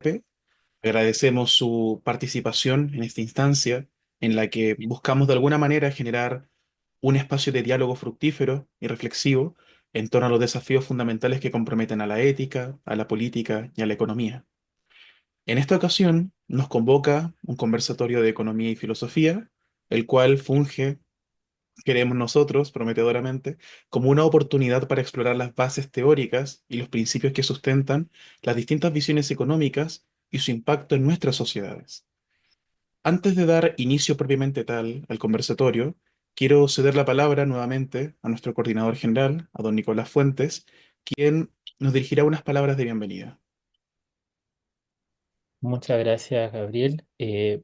AFP. Agradecemos su participación en esta instancia en la que buscamos de alguna manera generar un espacio de diálogo fructífero y reflexivo en torno a los desafíos fundamentales que comprometen a la ética, a la política y a la economía. En esta ocasión nos convoca un conversatorio de economía y filosofía, el cual funge, queremos nosotros, prometedoramente, como una oportunidad para explorar las bases teóricas y los principios que sustentan las distintas visiones económicas y su impacto en nuestras sociedades. Antes de dar inicio propiamente tal al conversatorio, quiero ceder la palabra nuevamente a nuestro coordinador general, a don Nicolás Fuentes, quien nos dirigirá unas palabras de bienvenida. Muchas gracias, Gabriel.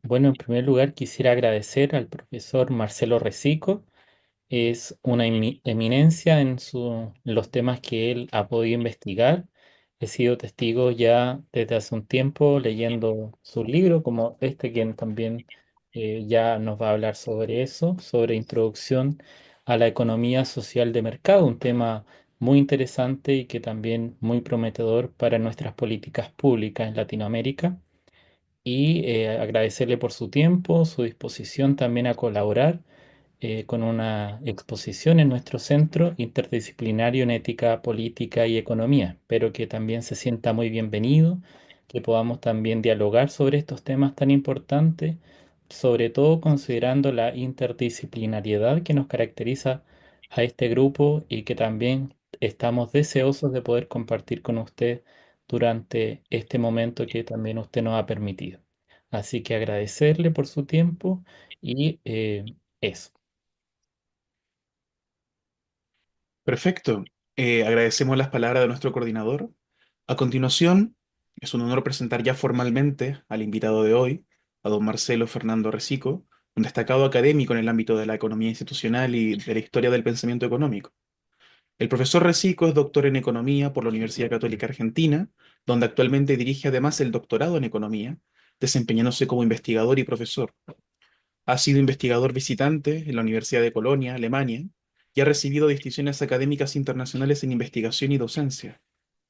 Bueno, en primer lugar quisiera agradecer al profesor Marcelo Recico. Es una eminencia en los temas que él ha podido investigar. He sido testigo ya desde hace un tiempo leyendo sus libros, como este, quien también ya nos va a hablar sobre eso, sobre introducción a la economía social de mercado, un tema muy interesante y que también muy prometedor para nuestras políticas públicas en Latinoamérica y agradecerle por su tiempo, su disposición también a colaborar con una exposición en nuestro centro interdisciplinario en ética, política y economía. Espero que también se sienta muy bienvenido, que podamos también dialogar sobre estos temas tan importantes, sobre todo considerando la interdisciplinariedad que nos caracteriza a este grupo y que también estamos deseosos de poder compartir con usted durante este momento que también usted nos ha permitido. Así que agradecerle por su tiempo y eso. Perfecto. Agradecemos las palabras de nuestro coordinador. A continuación, es un honor presentar ya formalmente al invitado de hoy, a don Marcelo Fernando Recico, un destacado académico en el ámbito de la economía institucional y de la historia del pensamiento económico. El profesor Recico es doctor en economía por la Universidad Católica Argentina, donde actualmente dirige además el doctorado en economía, desempeñándose como investigador y profesor. Ha sido investigador visitante en la Universidad de Colonia, Alemania, y ha recibido distinciones académicas internacionales en investigación y docencia.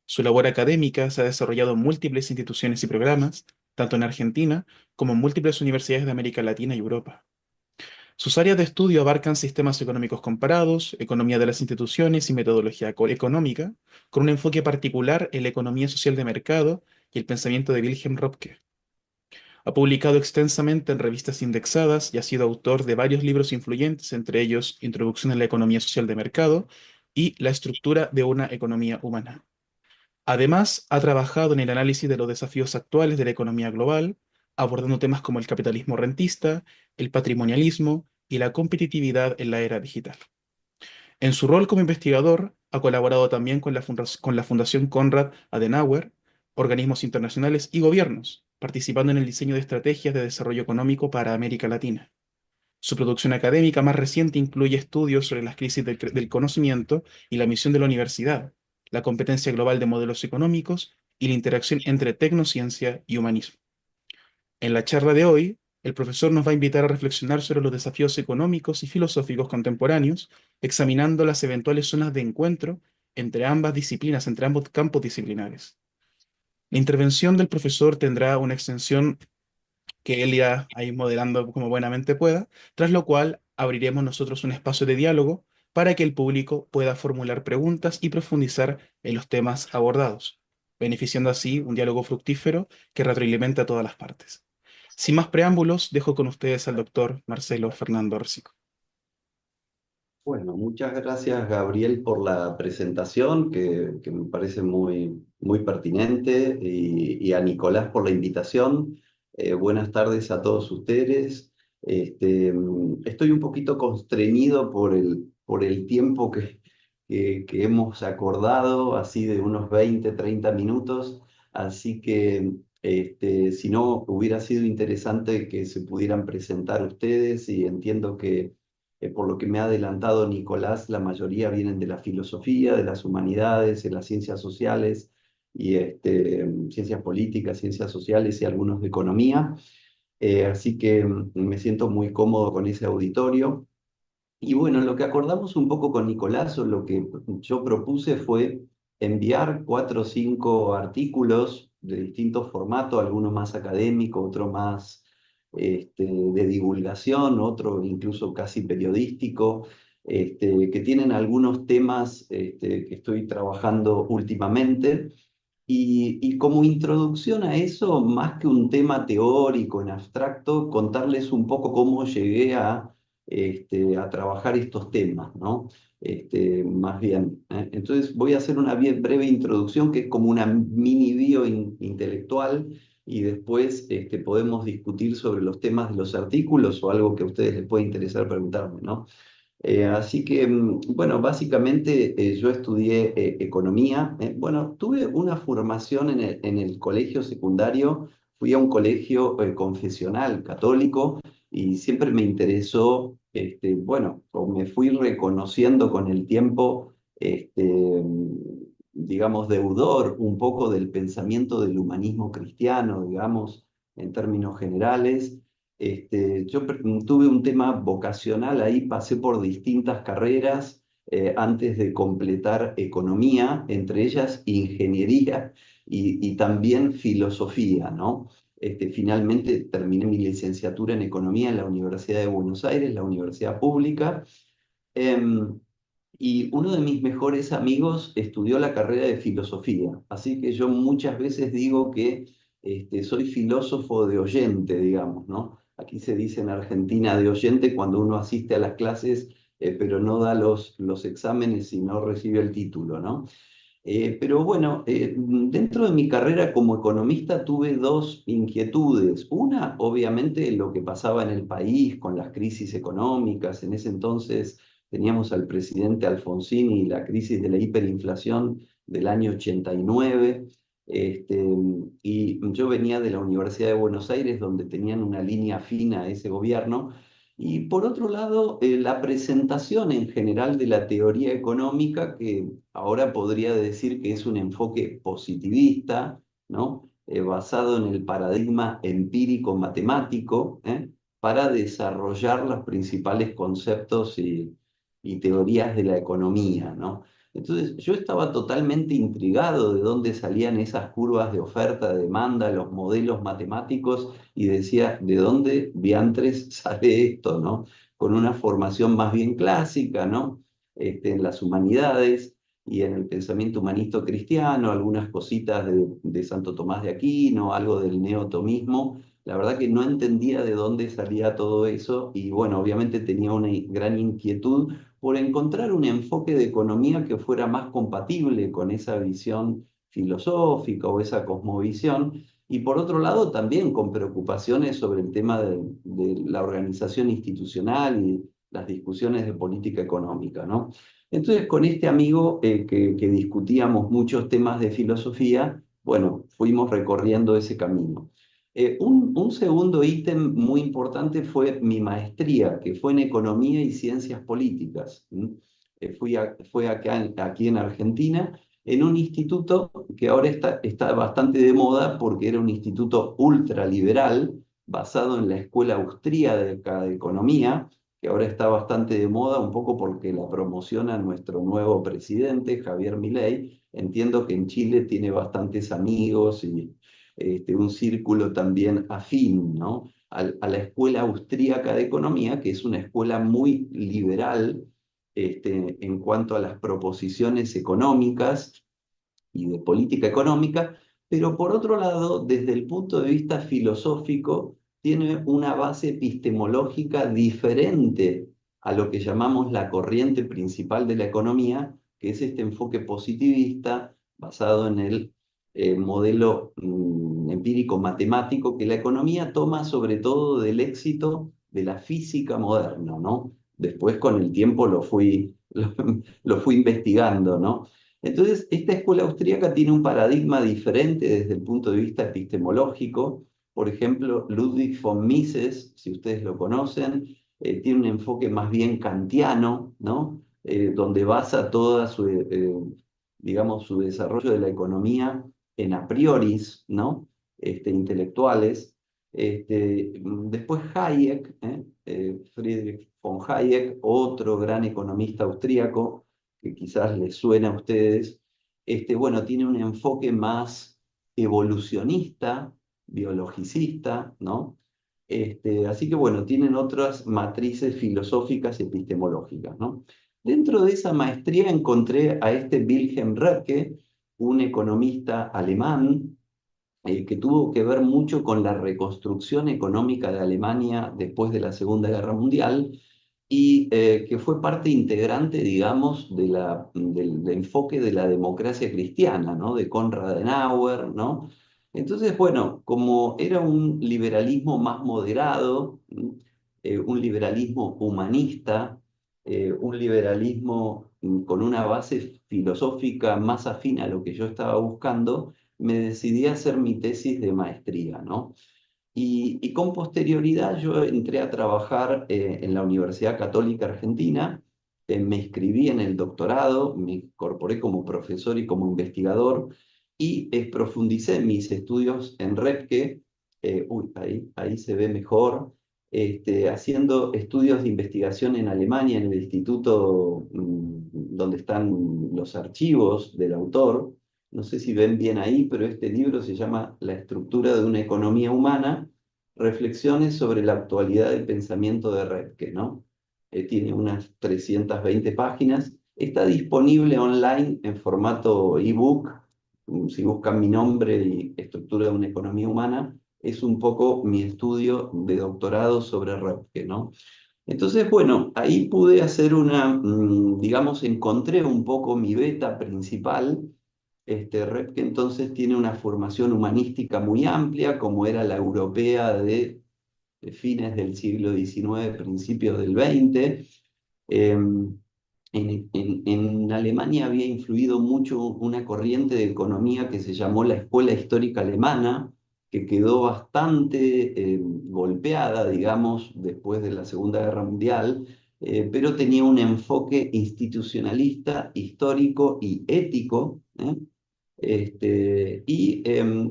Su labor académica se ha desarrollado en múltiples instituciones y programas, tanto en Argentina como en múltiples universidades de América Latina y Europa. Sus áreas de estudio abarcan sistemas económicos comparados, economía de las instituciones y metodología económica, con un enfoque particular en la economía social de mercado y el pensamiento de Wilhelm Röpke. Ha publicado extensamente en revistas indexadas y ha sido autor de varios libros influyentes, entre ellos Introducción a la economía social de mercado y La estructura de una economía humana. Además, ha trabajado en el análisis de los desafíos actuales de la economía global, abordando temas como el capitalismo rentista, el patrimonialismo y la competitividad en la era digital. En su rol como investigador, ha colaborado también con con la Fundación Konrad Adenauer, organismos internacionales y gobiernos, participando en el diseño de estrategias de desarrollo económico para América Latina. Su producción académica más reciente incluye estudios sobre las crisis del conocimiento y la misión de la universidad, la competencia global de modelos económicos y la interacción entre tecnociencia y humanismo. En la charla de hoy, el profesor nos va a invitar a reflexionar sobre los desafíos económicos y filosóficos contemporáneos, examinando las eventuales zonas de encuentro entre ambas disciplinas, entre ambos campos disciplinares. La intervención del profesor tendrá una extensión que él irá ahí modelando como buenamente pueda, tras lo cual abriremos nosotros un espacio de diálogo para que el público pueda formular preguntas y profundizar en los temas abordados, beneficiando así un diálogo fructífero que retroalimenta a todas las partes. Sin más preámbulos, dejo con ustedes al doctor Marcelo Fernando Rcico. Bueno, muchas gracias Gabriel por la presentación que me parece muy pertinente y a Nicolás por la invitación. Buenas tardes a todos ustedes. Estoy un poquito constreñido por el tiempo que hemos acordado, así de unos 20, 30 minutos, así que si no, hubiera sido interesante que se pudieran presentar ustedes y entiendo que por lo que me ha adelantado Nicolás, la mayoría vienen de la filosofía, de las humanidades, de las ciencias sociales y ciencias políticas, ciencias sociales y algunos de economía. Así que me siento muy cómodo con ese auditorio. Y bueno, lo que acordamos un poco con Nicolás o lo que yo propuse fue enviar 4 o 5 artículos de distintos formatos, algunos más académicos, otros más de divulgación, otro incluso casi periodístico, que tienen algunos temas que estoy trabajando últimamente. Y como introducción a eso, más que un tema teórico en abstracto, contarles un poco cómo llegué a trabajar estos temas, ¿no? Más bien. Entonces voy a hacer una breve introducción que es como una mini bio intelectual y después podemos discutir sobre los temas de los artículos o algo que a ustedes les pueda interesar preguntarme, ¿no? Así que, bueno, básicamente yo estudié economía. Bueno, tuve una formación en el colegio secundario, fui a un colegio confesional católico y siempre me interesó, bueno, o me fui reconociendo con el tiempo, digamos, deudor un poco del pensamiento del humanismo cristiano, digamos, en términos generales. Yo tuve un tema vocacional ahí, pasé por distintas carreras antes de completar economía, entre ellas ingeniería y también filosofía, ¿no? Finalmente terminé mi licenciatura en economía en la Universidad de Buenos Aires, la universidad pública. Em, y uno de mis mejores amigos estudió la carrera de filosofía, así que yo muchas veces digo que soy filósofo de oyente, digamos, ¿no? Aquí se dice en Argentina de oyente cuando uno asiste a las clases, pero no da los exámenes y no recibe el título, ¿no? Pero bueno, dentro de mi carrera como economista tuve dos inquietudes. Una, obviamente, lo que pasaba en el país con las crisis económicas. En ese entonces teníamos al presidente Alfonsín y la crisis de la hiperinflación del año 89. Este, y yo venía de la Universidad de Buenos Aires, donde tenían una línea fina a ese gobierno. Y por otro lado, la presentación en general de la teoría económica, que ahora podría decir que es un enfoque positivista, ¿no? Basado en el paradigma empírico matemático, para desarrollar los principales conceptos y teorías de la economía, ¿no? Entonces, yo estaba totalmente intrigado de dónde salían esas curvas de oferta, de demanda, los modelos matemáticos, y decía, ¿de dónde diantres sale esto, no? Con una formación más bien clásica, ¿no? En las humanidades y en el pensamiento humanista cristiano, algunas cositas de Santo Tomás de Aquino, algo del neotomismo. La verdad que no entendía de dónde salía todo eso y bueno, obviamente tenía una gran inquietud por encontrar un enfoque de economía que fuera más compatible con esa visión filosófica o esa cosmovisión, y por otro lado también con preocupaciones sobre el tema de la organización institucional y las discusiones de política económica, ¿no? Entonces, con este amigo que discutíamos muchos temas de filosofía, bueno, fuimos recorriendo ese camino. Un segundo ítem muy importante fue mi maestría, que fue en Economía y Ciencias Políticas. Fue aquí en Argentina, en un instituto que ahora está bastante de moda porque era un instituto ultraliberal basado en la Escuela Austríaca de Economía, que ahora está bastante de moda, un poco porque la promociona nuestro nuevo presidente, Javier Milei. Entiendo que en Chile tiene bastantes amigos y un círculo también afín, ¿no? A la Escuela Austríaca de Economía, que es una escuela muy liberal en cuanto a las proposiciones económicas y de política económica, pero por otro lado, desde el punto de vista filosófico, tiene una base epistemológica diferente a lo que llamamos la corriente principal de la economía, que es este enfoque positivista basado en el modelo empírico matemático que la economía toma sobre todo del éxito de la física moderna, ¿no? Después con el tiempo lo fui investigando, ¿no? Entonces, esta escuela austríaca tiene un paradigma diferente desde el punto de vista epistemológico. Por ejemplo, Ludwig von Mises, si ustedes lo conocen, tiene un enfoque más bien kantiano, ¿no? Donde basa toda digamos, su desarrollo de la economía en a prioris, ¿no? Intelectuales. Después Hayek, Friedrich von Hayek, otro gran economista austríaco, que quizás les suena a ustedes, bueno, tiene un enfoque más evolucionista, biologicista, ¿no? Así que bueno, tienen otras matrices filosóficas y epistemológicas, ¿no? Dentro de esa maestría encontré a este Wilhelm Röpke, un economista alemán, que tuvo que ver mucho con la reconstrucción económica de Alemania después de la Segunda Guerra Mundial y que fue parte integrante, digamos, del enfoque de la democracia cristiana, ¿no? De Konrad Adenauer, ¿no? Entonces, bueno, como era un liberalismo más moderado, un liberalismo humanista, un liberalismo con una base filosófica más afín a lo que yo estaba buscando, me decidí a hacer mi tesis de maestría, ¿no? Y con posterioridad yo entré a trabajar en la Universidad Católica Argentina, me inscribí en el doctorado, me incorporé como profesor y como investigador y profundicé mis estudios en REPKE, ahí se ve mejor, haciendo estudios de investigación en Alemania, en el instituto donde están los archivos del autor. No sé si ven bien ahí, pero este libro se llama La estructura de una economía humana, reflexiones sobre la actualidad del pensamiento de Repke, ¿no? Tiene unas 320 páginas. Está disponible online en formato ebook. Si buscan mi nombre y estructura de una economía humana, es un poco mi estudio de doctorado sobre Repke, ¿no? Entonces, bueno, ahí pude hacer digamos, encontré un poco mi beta principal. Repke entonces tiene una formación humanística muy amplia, como era la europea de fines del siglo XIX, principios del XX. En Alemania había influido mucho una corriente de economía que se llamó la Escuela Histórica Alemana, que quedó bastante golpeada, digamos, después de la Segunda Guerra Mundial, pero tenía un enfoque institucionalista, histórico y ético, ¿eh?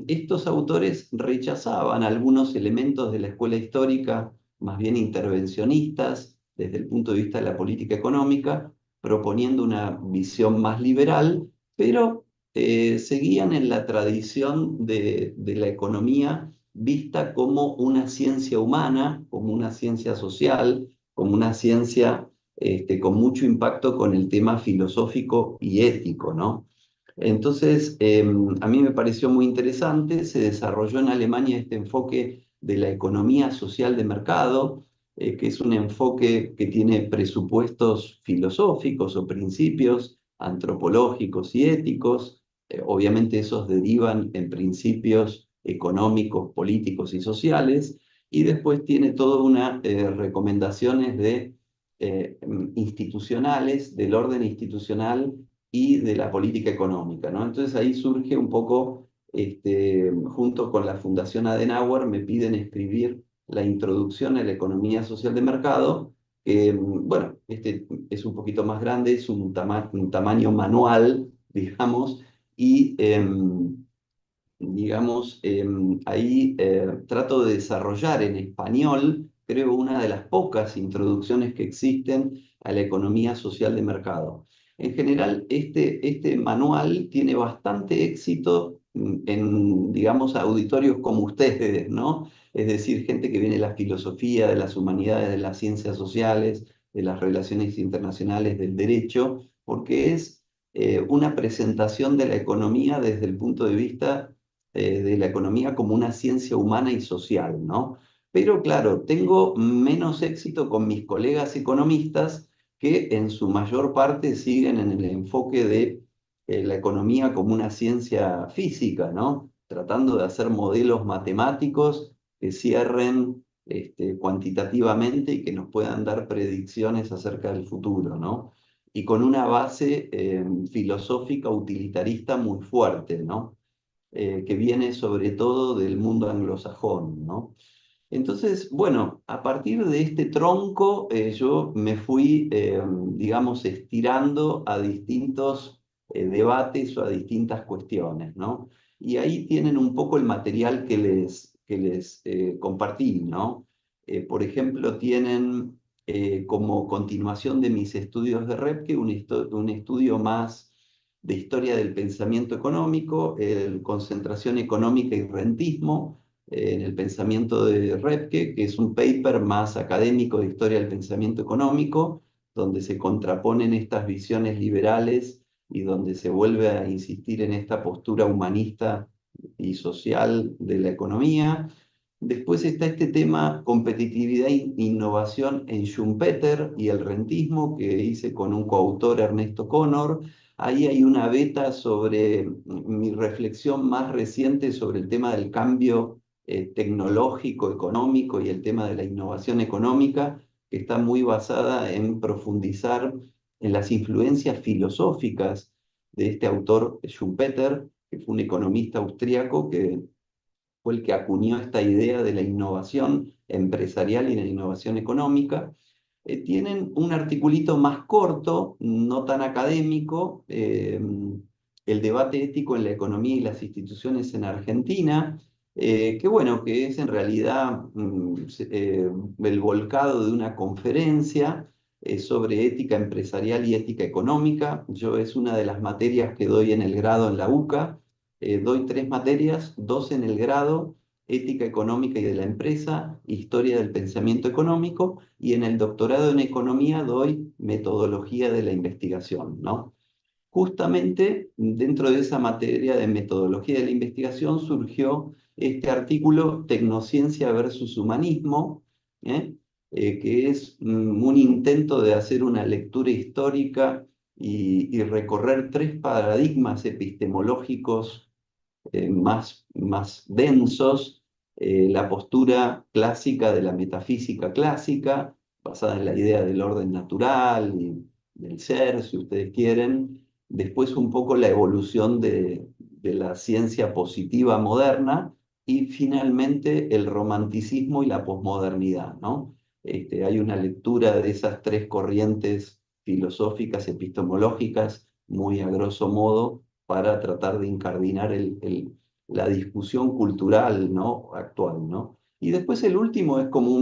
Estos autores rechazaban algunos elementos de la escuela histórica, más bien intervencionistas, desde el punto de vista de la política económica, proponiendo una visión más liberal, pero seguían en la tradición de la economía vista como una ciencia humana, como una ciencia social, como una ciencia con mucho impacto con el tema filosófico y ético, ¿no? Entonces, a mí me pareció muy interesante, se desarrolló en Alemania este enfoque de la economía social de mercado, que es un enfoque que tiene presupuestos filosóficos o principios antropológicos y éticos. Obviamente esos derivan en principios económicos, políticos y sociales, y después tiene toda una recomendaciones institucionales, del orden institucional y de la política económica, ¿no? Entonces ahí surge un poco, junto con la Fundación Adenauer, me piden escribir la introducción a la economía social de mercado, que, bueno, este es un poquito más grande, es un tamaño manual, digamos, y digamos, ahí trato de desarrollar en español, creo, una de las pocas introducciones que existen a la economía social de mercado. En general, este manual tiene bastante éxito en, digamos, auditorios como ustedes, ¿no? Es decir, gente que viene de la filosofía, de las humanidades, de las ciencias sociales, de las relaciones internacionales, del derecho, porque es una presentación de la economía desde el punto de vista de la economía como una ciencia humana y social, ¿no? Pero claro, tengo menos éxito con mis colegas economistas que en su mayor parte siguen en el enfoque de la economía como una ciencia física, ¿no? Tratando de hacer modelos matemáticos que cierren cuantitativamente y que nos puedan dar predicciones acerca del futuro, ¿no? Y con una base filosófica utilitarista muy fuerte, ¿no? Que viene sobre todo del mundo anglosajón, ¿no? Entonces, bueno, a partir de este tronco yo me fui, digamos, estirando a distintos debates o a distintas cuestiones, ¿no? Y ahí tienen un poco el material que les compartí, ¿no? Por ejemplo, tienen como continuación de mis estudios de Repke un estudio más de historia del pensamiento económico, concentración económica y rentismo, en el pensamiento de Repke, que es un paper más académico de historia del pensamiento económico, donde se contraponen estas visiones liberales y donde se vuelve a insistir en esta postura humanista y social de la economía. Después está este tema competitividad e innovación en Schumpeter y el rentismo, que hice con un coautor, Ernesto Connor. Ahí hay una beta sobre mi reflexión más reciente sobre el tema del cambio tecnológico, económico y el tema de la innovación económica, que está muy basada en profundizar en las influencias filosóficas de este autor Schumpeter, que fue un economista austríaco que fue el que acuñó esta idea de la innovación empresarial y la innovación económica. Tienen un articulito más corto, no tan académico, el debate ético en la economía y las instituciones en Argentina, que bueno, que es en realidad el volcado de una conferencia sobre ética empresarial y ética económica. Yo es una de las materias que doy en el grado en la UCA. Doy 3 materias, 2 en el grado, ética económica y de la empresa, historia del pensamiento económico, y en el doctorado en economía doy metodología de la investigación, ¿no? Justamente dentro de esa materia de metodología de la investigación surgió este artículo Tecnociencia versus Humanismo, ¿eh? Que es un intento de hacer una lectura histórica y recorrer 3 paradigmas epistemológicos más densos, la postura clásica de la metafísica clásica, basada en la idea del orden natural y del ser, si ustedes quieren. Después un poco la evolución de la ciencia positiva moderna y finalmente el romanticismo y la posmodernidad, ¿no? Hay una lectura de esas 3 corrientes filosóficas, epistemológicas, muy a grosso modo, para tratar de incardinar la discusión cultural, ¿no? Actual, ¿no? Y después el último es como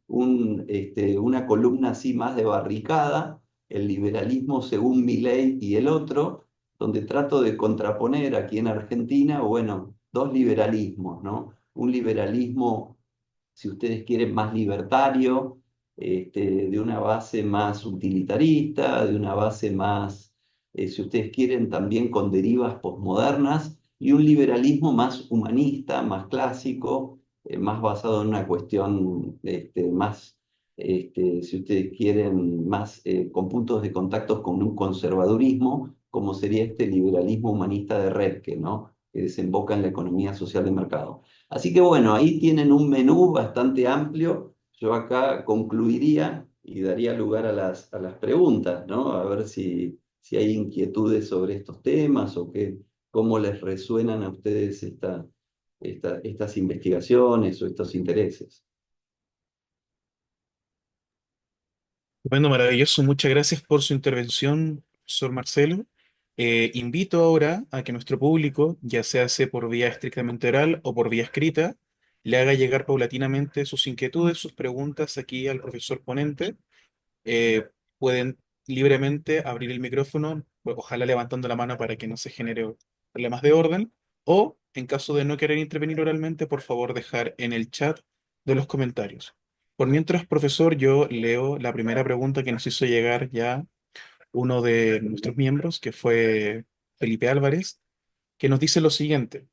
una columna así más de barricada, el liberalismo según Milei y el otro, donde trato de contraponer aquí en Argentina, bueno, 2 liberalismos, ¿no? Un liberalismo, si ustedes quieren, más libertario, de una base más utilitarista, de una base más, si ustedes quieren, también con derivas posmodernas, y un liberalismo más humanista, más clásico, más basado en una cuestión más, si ustedes quieren, más con puntos de contacto con un conservadurismo, como sería este liberalismo humanista de Redke, ¿no? Que desemboca en la economía social de mercado. Así que bueno, ahí tienen un menú bastante amplio. Yo acá concluiría y daría lugar a las preguntas, ¿no? A ver si hay inquietudes sobre estos temas o cómo les resuenan a ustedes estas investigaciones o estos intereses. Bueno, maravilloso. Muchas gracias por su intervención, profesor Marcelo. Invito ahora a que nuestro público, ya sea por vía estrictamente oral o por vía escrita, le haga llegar paulatinamente sus inquietudes, sus preguntas aquí al profesor ponente. eh, Pueden libremente abrir el micrófono, pues, ojalá levantando la mano para que no se genere problemas de orden, o en caso de no querer intervenir oralmente, por favor dejar en el chat de los comentarios. Por mientras, profesor, yo leo la primera pregunta que nos hizo llegar ya uno de nuestros miembros, que fue Felipe Álvarez, que nos dice lo siguiente.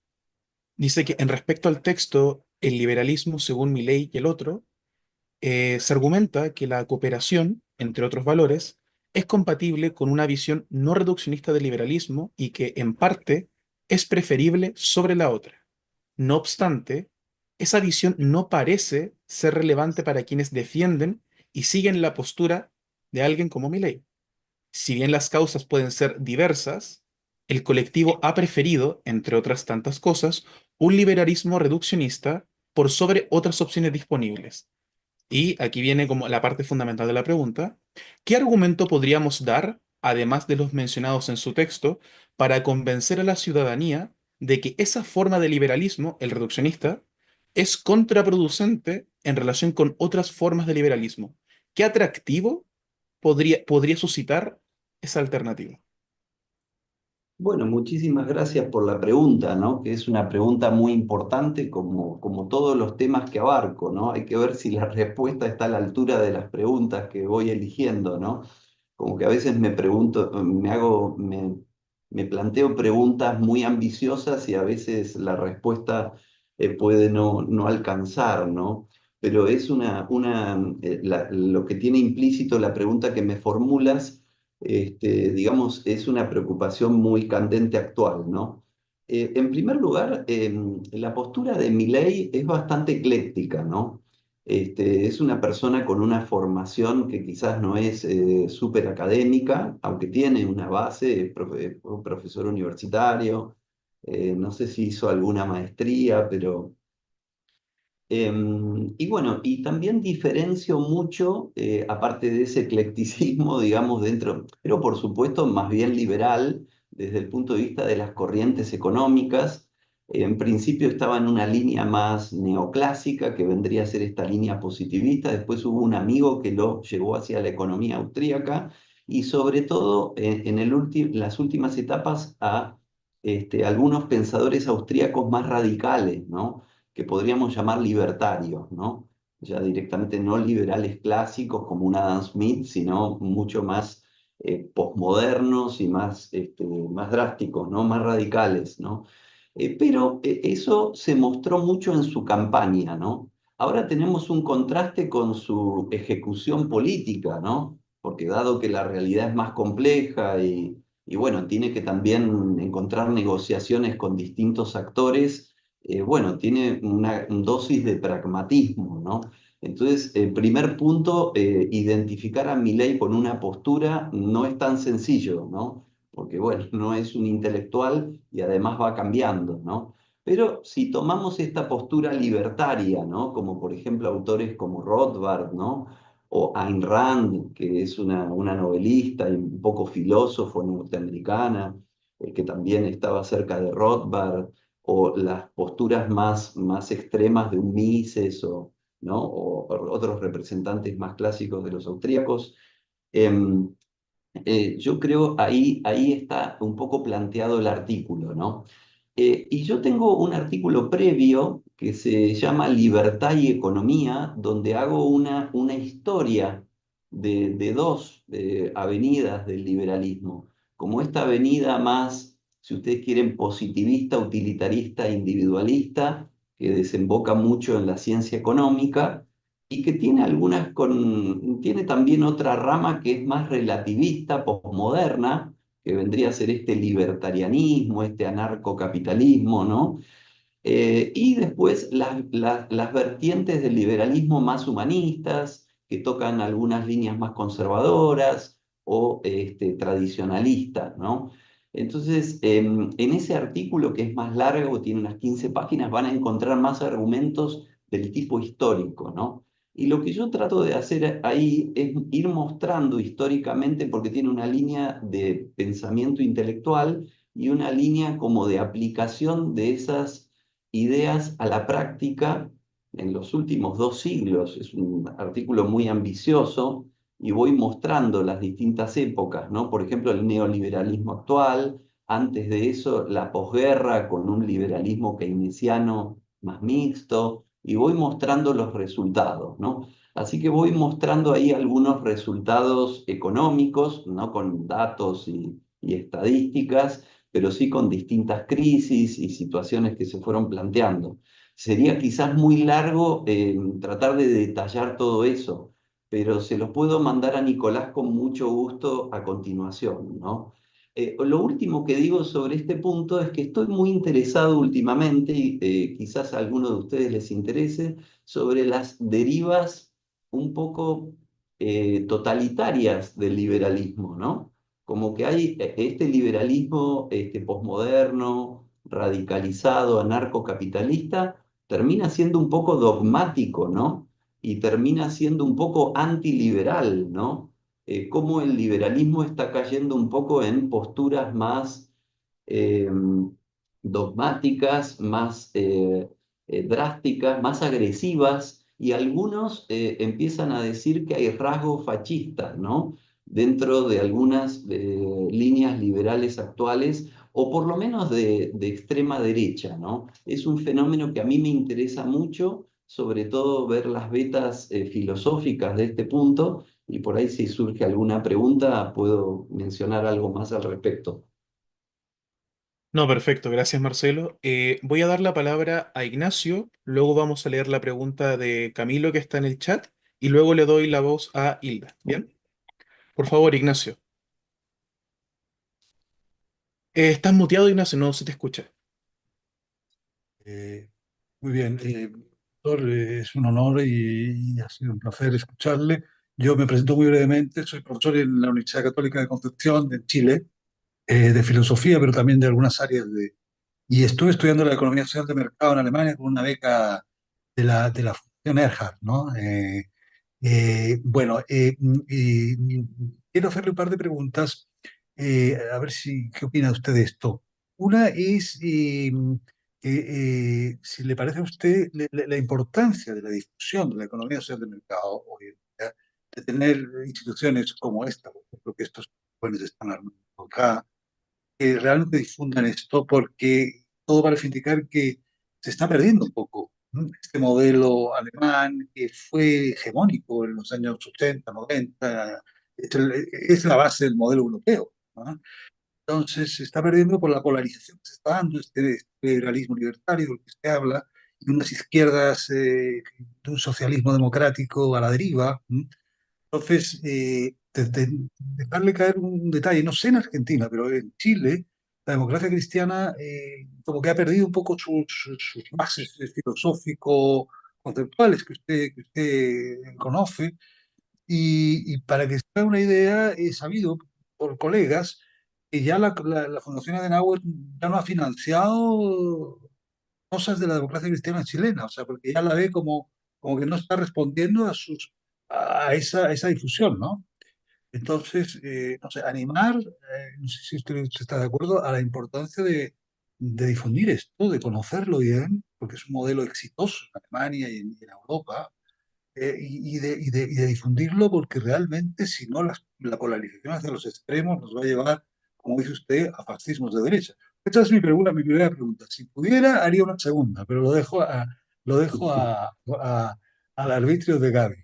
Dice que en respecto al texto, el liberalismo según Milei y el otro, se argumenta que la cooperación, entre otros valores, es compatible con una visión no reduccionista del liberalismo y que, en parte, es preferible sobre la otra. No obstante, esa visión no parece ser relevante para quienes defienden y siguen la postura de alguien como Milei. Si bien las causas pueden ser diversas, el colectivo ha preferido, entre otras tantas cosas, un liberalismo reduccionista por sobre otras opciones disponibles. Y aquí viene como la parte fundamental de la pregunta. ¿Qué argumento podríamos dar, además de los mencionados en su texto, para convencer a la ciudadanía de que esa forma de liberalismo, el reduccionista, es contraproducente en relación con otras formas de liberalismo? ¿Qué atractivo podría suscitar esa alternativa? Bueno, muchísimas gracias por la pregunta, ¿no? Que es una pregunta muy importante como todos los temas que abarco, ¿no? Hay que ver si la respuesta está a la altura de las preguntas que voy eligiendo, ¿no? Como que a veces me pregunto, me planteo preguntas muy ambiciosas y a veces la respuesta puede no alcanzar, ¿no? Pero es lo que tiene implícito la pregunta que me formulas, digamos, es una preocupación muy candente actual, ¿no? En primer lugar, la postura de Milei es bastante ecléctica, ¿no? Es una persona con una formación que quizás no es súper académica, aunque tiene una base, un profesor universitario, no sé si hizo alguna maestría, pero y bueno, y también diferencio mucho, aparte de ese eclecticismo, digamos, dentro, pero por supuesto más bien liberal desde el punto de vista de las corrientes económicas. En principio estaba en una línea más neoclásica, que vendría a ser esta línea positivista. Después hubo un amigo que lo llevó hacia la economía austríaca y sobre todo las últimas etapas a algunos pensadores austríacos más radicales, ¿no? Que podríamos llamar libertarios, ¿no? Ya directamente no liberales clásicos como un Adam Smith, sino mucho más posmodernos y más drásticos, ¿no? Más radicales, ¿no? Pero eso se mostró mucho en su campaña, ¿no? Ahora tenemos un contraste con su ejecución política, ¿no? Porque dado que la realidad es más compleja y bueno, tiene que también encontrar negociaciones con distintos actores, bueno, tiene una dosis de pragmatismo, ¿no? Entonces, el primer punto, identificar a Milei con una postura no es tan sencillo, ¿no? Porque, bueno, no es un intelectual y además va cambiando, ¿no? Pero si tomamos esta postura libertaria, ¿no? Como por ejemplo autores como Rothbard, ¿no? O Ayn Rand, que es una novelista y un poco filósofo norteamericana, que también estaba cerca de Rothbard, o las posturas más extremas de un Mises ¿no? O otros representantes más clásicos de los austríacos. em, yo creo ahí está un poco planteado el artículo, ¿no? Y yo tengo un artículo previo que se llama Libertad y Economía, donde hago una historia de dos avenidas del liberalismo, como esta avenida más, si ustedes quieren, positivista, utilitarista, individualista, que desemboca mucho en la ciencia económica y que tiene tiene también otra rama que es más relativista, posmoderna, que vendría a ser este libertarianismo, este anarcocapitalismo, ¿no? Y después las vertientes del liberalismo más humanistas, que tocan algunas líneas más conservadoras o tradicionalistas, ¿no? Entonces, en ese artículo que es más largo, tiene unas 15 páginas, van a encontrar más argumentos del tipo histórico, ¿no? Y lo que yo trato de hacer ahí es ir mostrando históricamente, porque tiene una línea de pensamiento intelectual y una línea como de aplicación de esas ideas a la práctica en los últimos 2 siglos. Es un artículo muy ambicioso y voy mostrando las distintas épocas, ¿no? Por ejemplo, el neoliberalismo actual, antes de eso la posguerra con un liberalismo keynesiano más mixto, y voy mostrando los resultados, ¿no? Así que voy mostrando ahí algunos resultados económicos, no con datos y estadísticas, pero sí con distintas crisis y situaciones que se fueron planteando. Sería quizás muy largo tratar de detallar todo eso, pero se los puedo mandar a Nicolás con mucho gusto a continuación, ¿no? Lo último que digo sobre este punto es que estoy muy interesado últimamente, y quizás a alguno de ustedes les interese, sobre las derivas un poco totalitarias del liberalismo, ¿no? Como que hay este liberalismo posmoderno, radicalizado, anarcocapitalista, termina siendo un poco dogmático, ¿no? Y termina siendo un poco antiliberal, ¿no? Cómo el liberalismo está cayendo un poco en posturas más eh, dogmáticas, más drásticas, más agresivas, y algunos empiezan a decir que hay rasgos fascistas, ¿no? Dentro de algunas líneas liberales actuales o por lo menos de extrema derecha, ¿no? Es un fenómeno que a mí me interesa mucho, sobre todo ver las vetas filosóficas de este punto, y por ahí si surge alguna pregunta puedo mencionar algo más al respecto. No, perfecto, gracias Marcelo. Voy a dar la palabra a Ignacio, luego vamos a leer la pregunta de Camilo que está en el chat y luego le doy la voz a Hilda. ¿Bien? Por favor, Ignacio. Estás muteado, Ignacio, no se te escucha. Eh, Muy bien, doctor, es un honor y ha sido un placer escucharle. Yo me presento muy brevemente, soy profesor en la Universidad Católica de Concepción, de Chile, de filosofía, pero también de algunas áreas de... Y estuve estudiando la economía social de mercado en Alemania con una beca de la Fundación Erhard, ¿no? Bueno, quiero hacerle un par de preguntas, a ver si, ¿qué opina usted de esto? Una es, si le parece a usted la importancia de la difusión de la economía social de mercado hoy en día, de tener instituciones como esta, por ejemplo, que estos jóvenes están armando acá, que realmente difundan esto, porque todo parece indicar que se está perdiendo un poco, ¿no? Este modelo alemán que fue hegemónico en los años 80, 90, es la base del modelo europeo, ¿no? Entonces se está perdiendo por la polarización que se está dando, este liberalismo libertario del que se habla, y unas izquierdas de un socialismo democrático a la deriva, ¿no? Entonces, dejarle caer un detalle, no sé en Argentina, pero en Chile, la democracia cristiana como que ha perdido un poco sus bases filosófico-conceptuales que usted conoce. Y para que se haga una idea, he sabido por colegas que ya la Fundación Adenauer ya no ha financiado cosas de la democracia cristiana chilena, o sea, porque ya la ve como que no está respondiendo a esa difusión, ¿no? Entonces, no sé, animar, no sé si usted está de acuerdo, a la importancia de difundir esto, de conocerlo bien, porque es un modelo exitoso en Alemania y en Europa, y de difundirlo, porque realmente, si no, la polarización hacia los extremos nos va a llevar, como dice usted, a fascismos de derecha. Esta es mi primera pregunta. Si pudiera, haría una segunda, pero lo dejo al arbitrio de Gaby.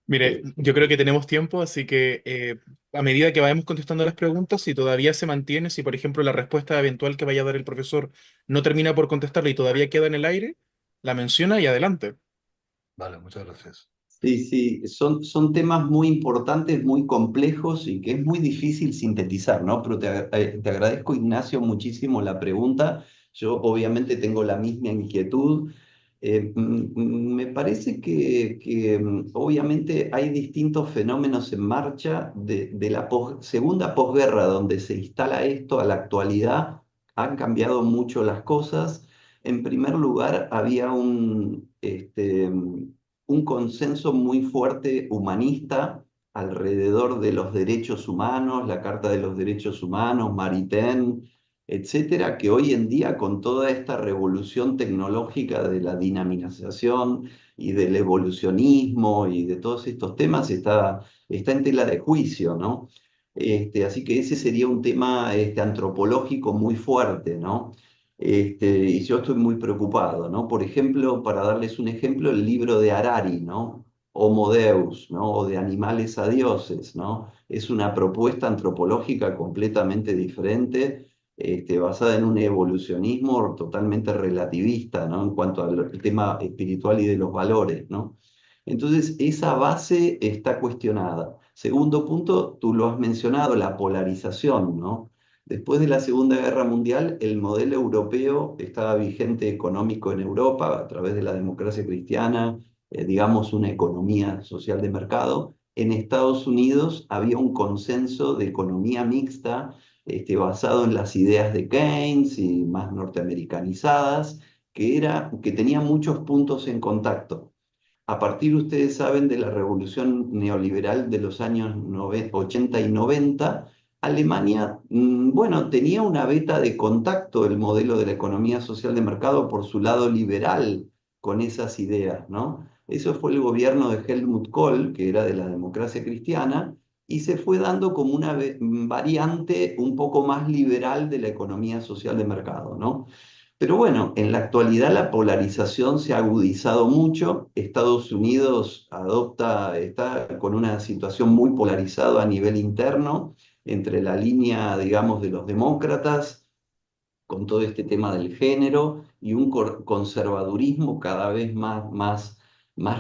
Mire, yo creo que tenemos tiempo, así que a medida que vayamos contestando las preguntas, si todavía se mantiene, si por ejemplo la respuesta eventual que vaya a dar el profesor no termina por contestarla y todavía queda en el aire, la menciona y adelante. Vale, muchas gracias. Sí, sí, son temas muy importantes, muy complejos y que es muy difícil sintetizar, ¿no? Pero te agradezco, Ignacio, muchísimo la pregunta. Yo obviamente tengo la misma inquietud. Me parece que obviamente hay distintos fenómenos en marcha de la segunda posguerra, donde se instala esto a la actualidad, han cambiado mucho las cosas. En primer lugar, había un consenso muy fuerte humanista alrededor de los derechos humanos, la Carta de los Derechos Humanos, Maritain, etcétera, que hoy en día con toda esta revolución tecnológica de la dinamización y del evolucionismo y de todos estos temas está en tela de juicio, ¿no? Así que ese sería un tema antropológico muy fuerte, ¿no? Y yo estoy muy preocupado, ¿no? Por ejemplo, para darles un ejemplo, el libro de Harari, ¿no? Homo Deus, ¿no? O de animales a dioses, ¿no? Es una propuesta antropológica completamente diferente, basada en un evolucionismo totalmente relativista, ¿no? En cuanto al tema espiritual y de los valores, ¿no? Entonces, esa base está cuestionada. Segundo punto, tú lo has mencionado, la polarización, ¿no? Después de la Segunda Guerra Mundial, el modelo europeo estaba vigente económico en Europa a través de la democracia cristiana, digamos una economía social de mercado. En Estados Unidos había un consenso de economía mixta basado en las ideas de Keynes y más norteamericanizadas, que tenía muchos puntos en contacto. A partir, ustedes saben, de la revolución neoliberal de los años 80 y 90, Alemania, bueno, tenía una beta de contacto el modelo de la economía social de mercado por su lado liberal con esas ideas, ¿no? Eso fue el gobierno de Helmut Kohl, que era de la democracia cristiana, y se fue dando como una variante un poco más liberal de la economía social de mercado, ¿no? Pero bueno, en la actualidad la polarización se ha agudizado mucho. Estados Unidos está con una situación muy polarizada a nivel interno entre la línea, digamos, de los demócratas con todo este tema del género y un conservadurismo cada vez más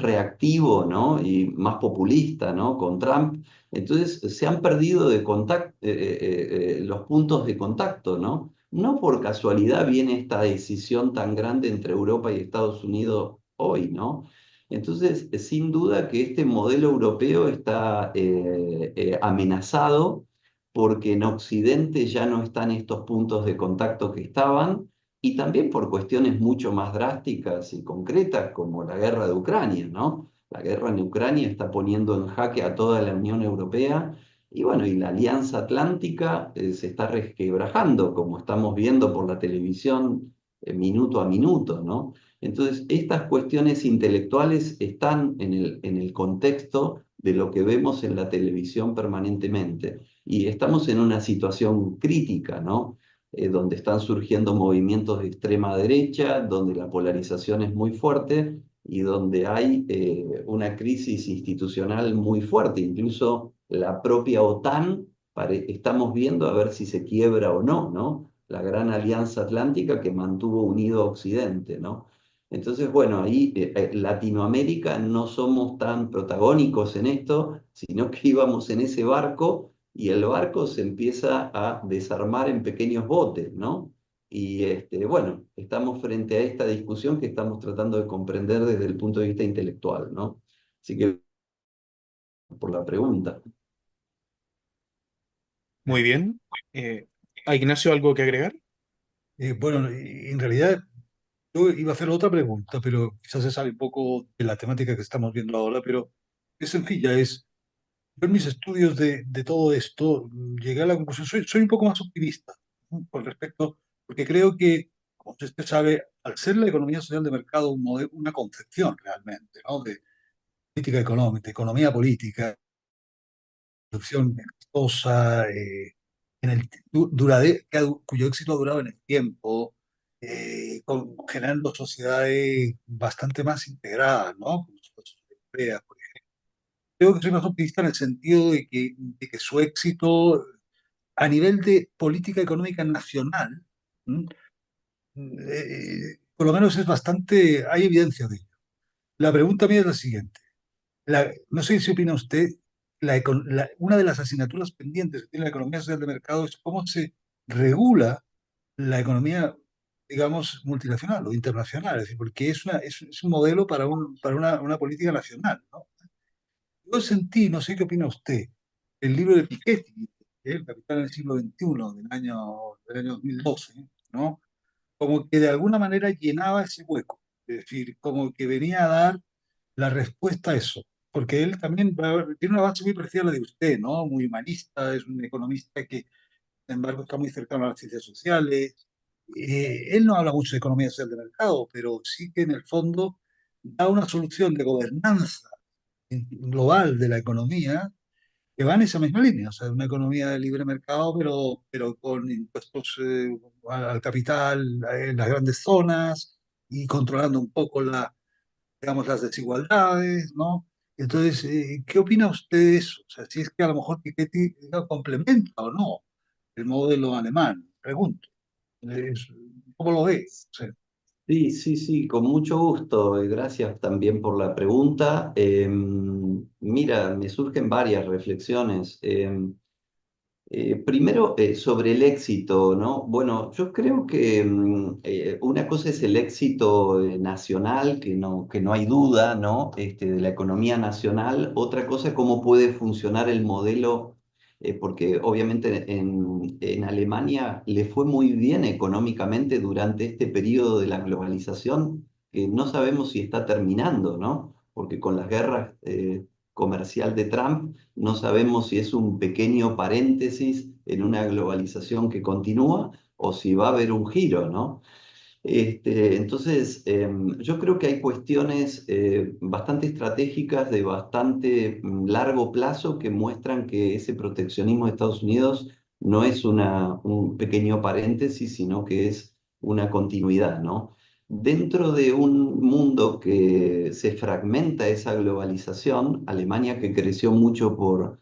reactivo, ¿no? Y más populista, ¿no? Con Trump. Entonces se han perdido de los puntos de contacto, ¿no? No por casualidad viene esta decisión tan grande entre Europa y Estados Unidos hoy, ¿no? Entonces, sin duda que este modelo europeo está amenazado porque en Occidente ya no están estos puntos de contacto que estaban, y también por cuestiones mucho más drásticas y concretas, como la guerra de Ucrania, ¿no? La guerra en Ucrania está poniendo en jaque a toda la Unión Europea, y bueno, y la Alianza Atlántica se está resquebrajando, como estamos viendo por la televisión minuto a minuto, ¿no? Entonces, estas cuestiones intelectuales están en el contexto de lo que vemos en la televisión permanentemente. Y estamos en una situación crítica, ¿no? Donde están surgiendo movimientos de extrema derecha, donde la polarización es muy fuerte y donde hay una crisis institucional muy fuerte. Incluso la propia OTAN, estamos viendo a ver si se quiebra o no, ¿no? La gran alianza atlántica que mantuvo unido a Occidente, ¿no? Entonces, bueno, ahí Latinoamérica no somos tan protagónicos en esto, sino que íbamos en ese barco y el barco se empieza a desarmar en pequeños botes, ¿no? Y bueno, estamos frente a esta discusión que estamos tratando de comprender desde el punto de vista intelectual, ¿no? Así que, por la pregunta. Muy bien. ¿A Ignacio algo que agregar? Bueno, en realidad yo iba a hacer otra pregunta, pero quizás se sale un poco de la temática que estamos viendo ahora, pero es sencilla, yo en mis estudios de todo esto llegué a la conclusión, soy un poco más optimista, ¿no? Con respecto, porque creo que, como usted sabe, al ser la economía social de mercado una concepción realmente, ¿no? De política económica, de economía política, producción exitosa, en el, cuyo éxito ha durado en el tiempo, generando sociedades bastante más integradas, ¿no? Como las sociedades europeas, por ejemplo. Creo que soy más optimista en el sentido de que su éxito a nivel de política económica nacional, ¿m? Por lo menos es bastante, hay evidencia de ello. La pregunta mía es la siguiente. No sé si opina usted, una de las asignaturas pendientes que tiene la economía social de mercado es cómo se regula la economía, digamos, multinacional o internacional, es decir, porque es un modelo para una política nacional, ¿no? Yo sentí, no sé qué opina usted, el libro de Piketty, El Capital en el siglo XXI, del año 2012, ¿no? Como que de alguna manera llenaba ese hueco, es decir, como que venía a dar la respuesta a eso, porque él también tiene una base muy parecida a la de usted, ¿no? Muy humanista, es un economista que, sin embargo, está muy cercano a las ciencias sociales. Él no habla mucho de economía social de mercado, pero sí que en el fondo da una solución de gobernanza global de la economía que va en esa misma línea, o sea, una economía de libre mercado, pero con impuestos al capital en las grandes zonas y controlando un poco digamos, las desigualdades, ¿no? Entonces, ¿qué opina usted de eso? O sea, si es que a lo mejor Piketty complementa o no el modelo alemán, pregunto. ¿Cómo lo ve? O sea, Sí, sí, sí, con mucho gusto. Gracias también por la pregunta. Mira, me surgen varias reflexiones. Primero, sobre el éxito, ¿no? Bueno, yo creo que una cosa es el éxito nacional, que no hay duda, ¿no? De la economía nacional. Otra cosa es cómo puede funcionar el modelo, porque obviamente en Alemania le fue muy bien económicamente durante este periodo de la globalización, que no sabemos si está terminando, ¿no? Porque con las guerras comercial de Trump, no sabemos si es un pequeño paréntesis en una globalización que continúa o si va a haber un giro, ¿no? Entonces, yo creo que hay cuestiones bastante estratégicas de bastante largo plazo que muestran que ese proteccionismo de Estados Unidos no es un pequeño paréntesis, sino que es una continuidad, ¿no? Dentro de un mundo que se fragmenta esa globalización, Alemania que creció mucho por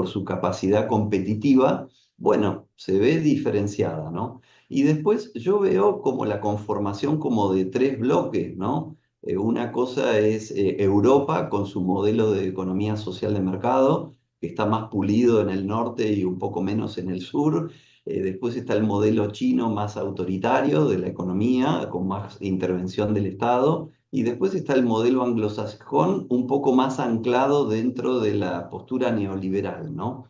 su capacidad competitiva, bueno, se ve diferenciada, ¿no? Y después yo veo como la conformación como de tres bloques, ¿no? Una cosa es Europa con su modelo de economía social de mercado, que está más pulido en el norte y un poco menos en el sur. Después está el modelo chino más autoritario de la economía, con más intervención del Estado. Y después está el modelo anglosajón, un poco más anclado dentro de la postura neoliberal, ¿no?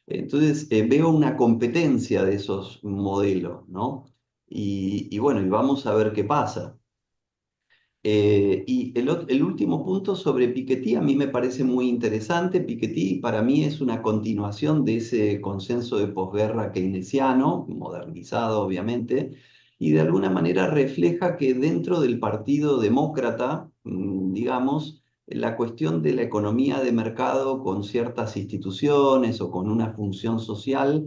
Entonces, veo una competencia de esos modelos, ¿no? Y bueno, y vamos a ver qué pasa. Y el último punto sobre Piketty a mí me parece muy interesante. Piketty para mí es una continuación de ese consenso de posguerra keynesiano, modernizado obviamente, y de alguna manera refleja que dentro del Partido Demócrata, digamos, la cuestión de la economía de mercado con ciertas instituciones o con una función social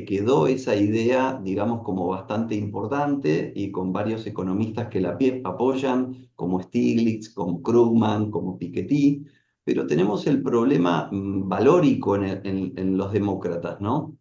quedó esa idea, digamos, como bastante importante y con varios economistas que la apoyan, como Stiglitz, como Krugman, como Piketty, pero tenemos el problema valórico en los demócratas, ¿no?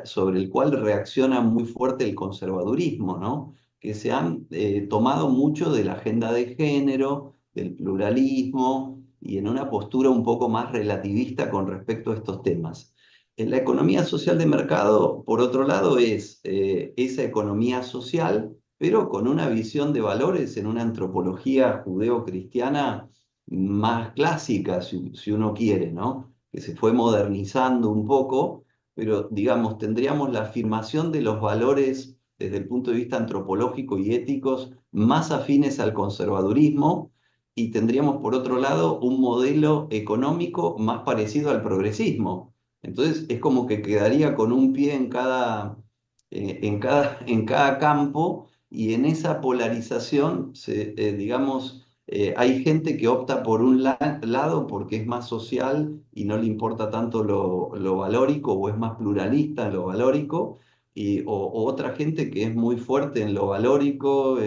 Sobre el cual reacciona muy fuerte el conservadurismo, ¿no? Que se han tomado mucho de la agenda de género, del pluralismo y en una postura un poco más relativista con respecto a estos temas. La economía social de mercado, por otro lado, es esa economía social, pero con una visión de valores en una antropología judeo-cristiana más clásica, si uno quiere, ¿no? Que se fue modernizando un poco, pero digamos, tendríamos la afirmación de los valores desde el punto de vista antropológico y éticos más afines al conservadurismo, y tendríamos por otro lado un modelo económico más parecido al progresismo. Entonces es como que quedaría con un pie en cada campo, y en esa polarización, digamos, hay gente que opta por un lado porque es más social y no le importa tanto lo valórico, o es más pluralista en lo valórico, o otra gente que es muy fuerte en lo valórico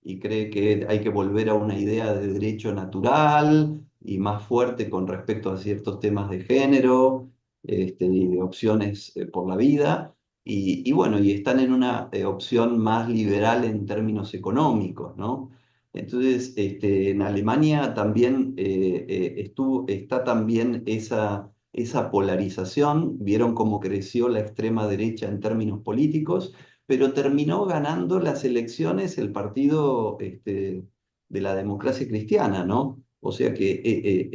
y cree que hay que volver a una idea de derecho natural y más fuerte con respecto a ciertos temas de género y de opciones por la vida. Y bueno, y están en una opción más liberal en términos económicos, ¿no? Entonces, en Alemania también está también esa polarización. Vieron cómo creció la extrema derecha en términos políticos, pero terminó ganando las elecciones el partido de la democracia cristiana, ¿no? O sea que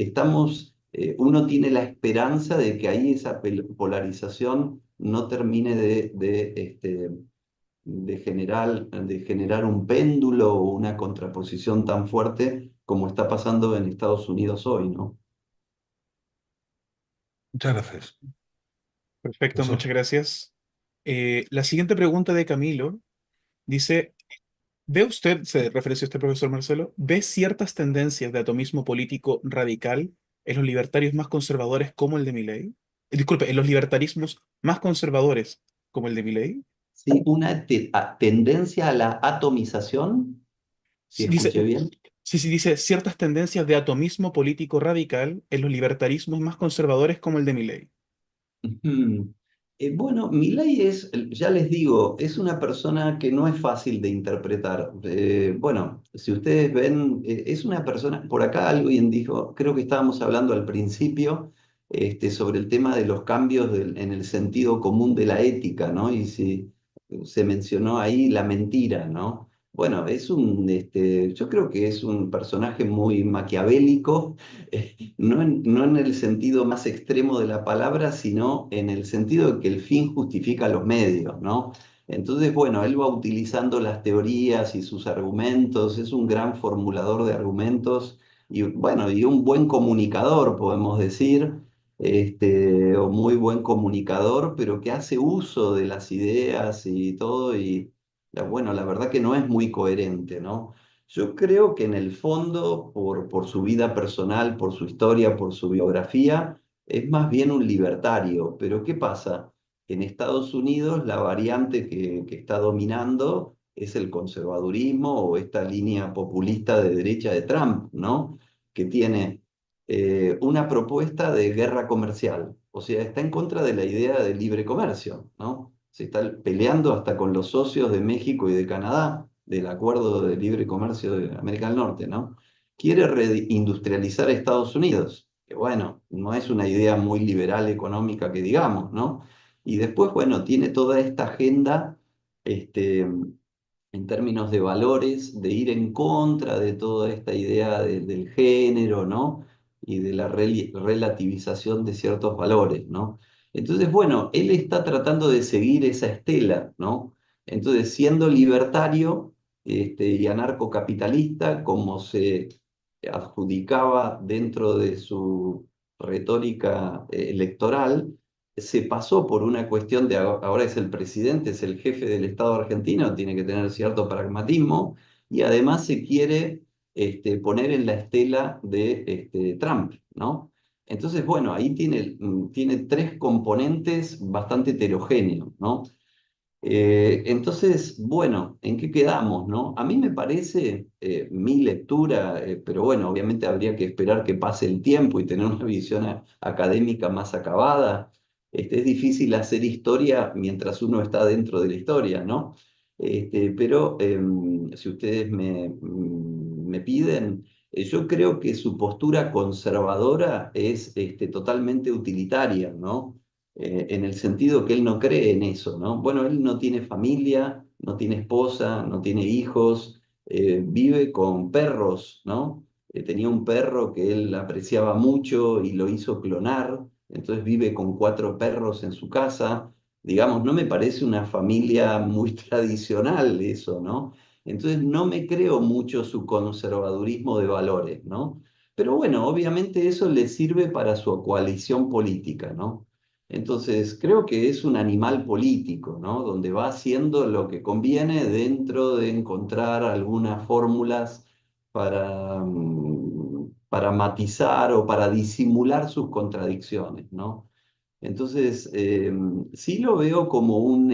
uno tiene la esperanza de que ahí esa polarización no termine de generar un péndulo o una contraposición tan fuerte como está pasando en Estados Unidos hoy, ¿no? Muchas gracias, Perfecto, profesor. muchas gracias. La siguiente pregunta de Camilo dice, ¿ve usted, se referencia a este profesor Marcelo, ve ciertas tendencias de atomismo político radical en los libertarios más conservadores como el de Milei? Disculpe, en los libertarismos más conservadores como el de Milei. Sí, una tendencia a la atomización, si Sí, escuché dice, bien. sí, sí, dice ciertas tendencias de atomismo político radical en los libertarismos más conservadores como el de Milei. Ujú. Bueno, Milei es, ya les digo, es una persona que no es fácil de interpretar. Bueno, si ustedes ven, es una persona, por acá alguien dijo, creo que estábamos hablando al principio, sobre el tema de los cambios en el sentido común de la ética, ¿no? Y si se mencionó ahí la mentira, ¿no? Bueno, yo creo que es un personaje muy maquiavélico, no en el sentido más extremo de la palabra, sino en el sentido de que el fin justifica los medios, ¿no? Entonces, bueno, él va utilizando las teorías y sus argumentos, es un gran formulador de argumentos y, bueno, y un buen comunicador, podemos decir, o muy buen comunicador, pero que hace uso de las ideas y todo, bueno, la verdad que no es muy coherente, ¿no? Yo creo que en el fondo, por su vida personal, por su historia, por su biografía, es más bien un libertario. Pero ¿qué pasa? En Estados Unidos la variante que está dominando es el conservadurismo o esta línea populista de derecha de Trump, ¿no? Que tiene una propuesta de guerra comercial, o sea, está en contra de la idea de libre comercio, ¿no? Se está peleando hasta con los socios de México y de Canadá del Acuerdo de Libre Comercio de América del Norte, ¿no? Quiere reindustrializar a Estados Unidos, que bueno, no es una idea muy liberal económica que digamos, ¿no? Y después, bueno, tiene toda esta agenda, este, en términos de valores, de ir en contra de toda esta idea del género, ¿no? Y de la relativización de ciertos valores, ¿no? Entonces, bueno, él está tratando de seguir esa estela, ¿no? Entonces, siendo libertario y anarcocapitalista, como se adjudicaba dentro de su retórica electoral, se pasó por una cuestión de ahora es el presidente, es el jefe del Estado argentino, tiene que tener cierto pragmatismo y además se quiere poner en la estela de Trump, ¿no? Entonces, bueno, ahí tiene tres componentes bastante heterogéneos, ¿no? Entonces, bueno, ¿en qué quedamos, no? A mí me parece, mi lectura, pero bueno, obviamente habría que esperar que pase el tiempo y tener una visión académica más acabada. Es difícil hacer historia mientras uno está dentro de la historia, ¿no? Pero si ustedes me piden, yo creo que su postura conservadora es totalmente utilitaria, ¿no? En el sentido que él no cree en eso, ¿no? Bueno, él no tiene familia, no tiene esposa, no tiene hijos, vive con perros, ¿no? Tenía un perro que él apreciaba mucho y lo hizo clonar, entonces vive con 4 perros en su casa. Digamos, no me parece una familia muy tradicional eso, ¿no? Entonces no me creo mucho su conservadurismo de valores, ¿no? Pero bueno, obviamente eso le sirve para su coalición política, ¿no? Entonces, creo que es un animal político, ¿no? Donde va haciendo lo que conviene dentro de encontrar algunas fórmulas para matizar o para disimular sus contradicciones, ¿no? Entonces, sí lo veo como un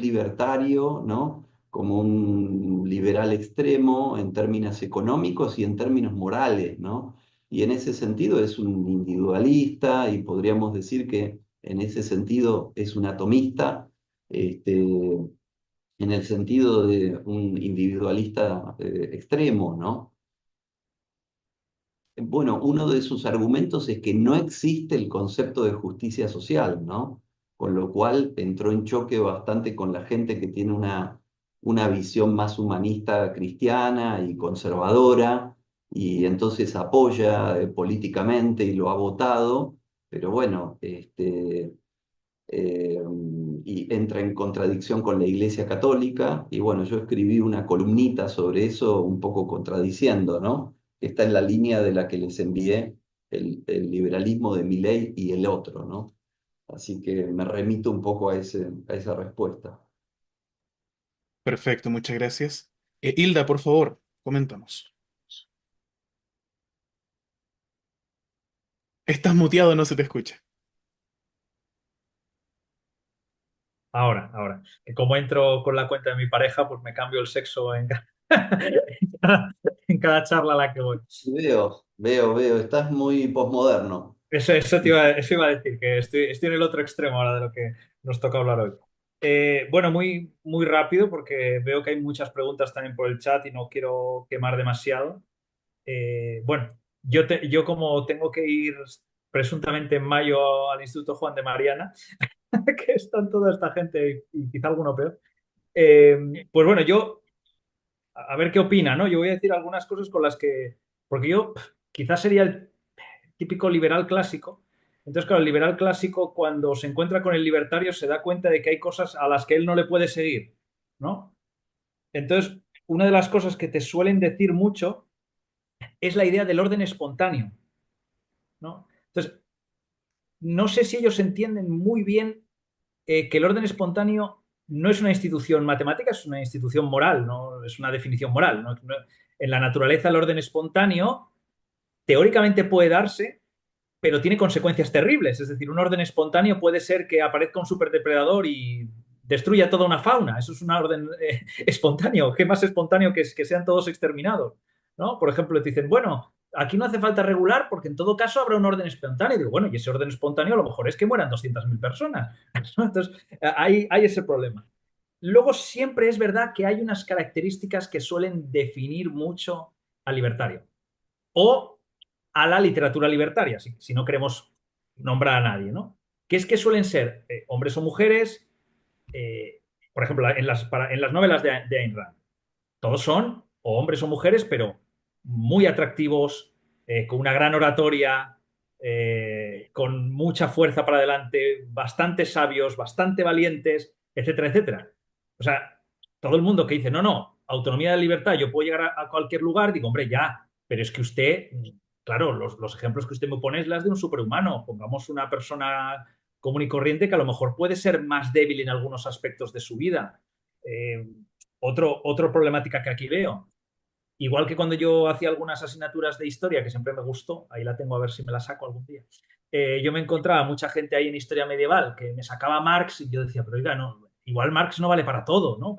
libertario, ¿no? Como un liberal extremo en términos económicos y en términos morales, ¿no? Y en ese sentido es un individualista y podríamos decir que en ese sentido es un atomista, en el sentido de un individualista extremo, ¿no? Bueno, uno de sus argumentos es que no existe el concepto de justicia social, ¿no? Con lo cual entró en choque bastante con la gente que tiene una visión más humanista cristiana y conservadora, y entonces apoya políticamente y lo ha votado, pero bueno, eh, y entra en contradicción con la Iglesia Católica. Y bueno, yo escribí una columnita sobre eso, un poco contradiciendo, ¿no? Está en la línea de la que les envié el liberalismo de Milei y el otro, ¿no? Así que me remito un poco a esa respuesta. Perfecto, muchas gracias. Hilda, por favor, coméntanos. Estás muteado, no se te escucha. Ahora. Que como entro con la cuenta de mi pareja, pues me cambio el sexo en en cada charla a la que voy. Veo, estás muy posmoderno. Eso iba a decir, que estoy en el otro extremo ahora de lo que nos toca hablar hoy. Bueno, muy rápido porque veo que hay muchas preguntas también por el chat y no quiero quemar demasiado. Bueno, yo como tengo que ir presuntamente en mayo al Instituto Juan de Mariana, que están toda esta gente y quizá alguno peor, pues bueno, a ver qué opina, ¿no? Yo voy a decir algunas cosas con las que, porque yo quizás sería el típico liberal clásico. Entonces, claro, el liberal clásico cuando se encuentra con el libertario se da cuenta de que hay cosas a las que él no le puede seguir, ¿no? Entonces, una de las cosas que te suelen decir mucho es la idea del orden espontáneo, ¿no? Entonces, no sé si ellos entienden muy bien que el orden espontáneo no es una institución matemática, es una institución moral, ¿no? Es una definición moral, ¿no? En la naturaleza el orden espontáneo teóricamente puede darse, pero tiene consecuencias terribles. Es decir, un orden espontáneo puede ser que aparezca un superdepredador y destruya toda una fauna. Eso es un orden espontáneo. ¿Qué más espontáneo que sean todos exterminados? ¿No? Por ejemplo, te dicen, bueno, aquí no hace falta regular porque en todo caso habrá un orden espontáneo. Y digo, bueno, y ese orden espontáneo a lo mejor es que mueran 200.000 personas. Entonces, hay ese problema. Luego siempre es verdad que hay unas características que suelen definir mucho al libertario o a la literatura libertaria, si no queremos nombrar a nadie, ¿no? Que es que suelen ser hombres o mujeres, por ejemplo, en las novelas de Ayn Rand, todos son o hombres o mujeres, pero muy atractivos, con una gran oratoria, con mucha fuerza para adelante, bastante sabios, bastante valientes, etcétera, etcétera. O sea, todo el mundo que dice, no, no, autonomía de libertad, yo puedo llegar a cualquier lugar, digo, hombre, ya, pero es que usted, claro, los ejemplos que usted me pone es las de un superhumano. Pongamos una persona común y corriente que a lo mejor puede ser más débil en algunos aspectos de su vida. Eh, otra problemática que aquí veo, igual que cuando yo hacía algunas asignaturas de historia, que siempre me gustó, ahí la tengo a ver si me la saco algún día, yo me encontraba mucha gente ahí en historia medieval que me sacaba Marx y yo decía, pero oiga, no, igual Marx no vale para todo, ¿no?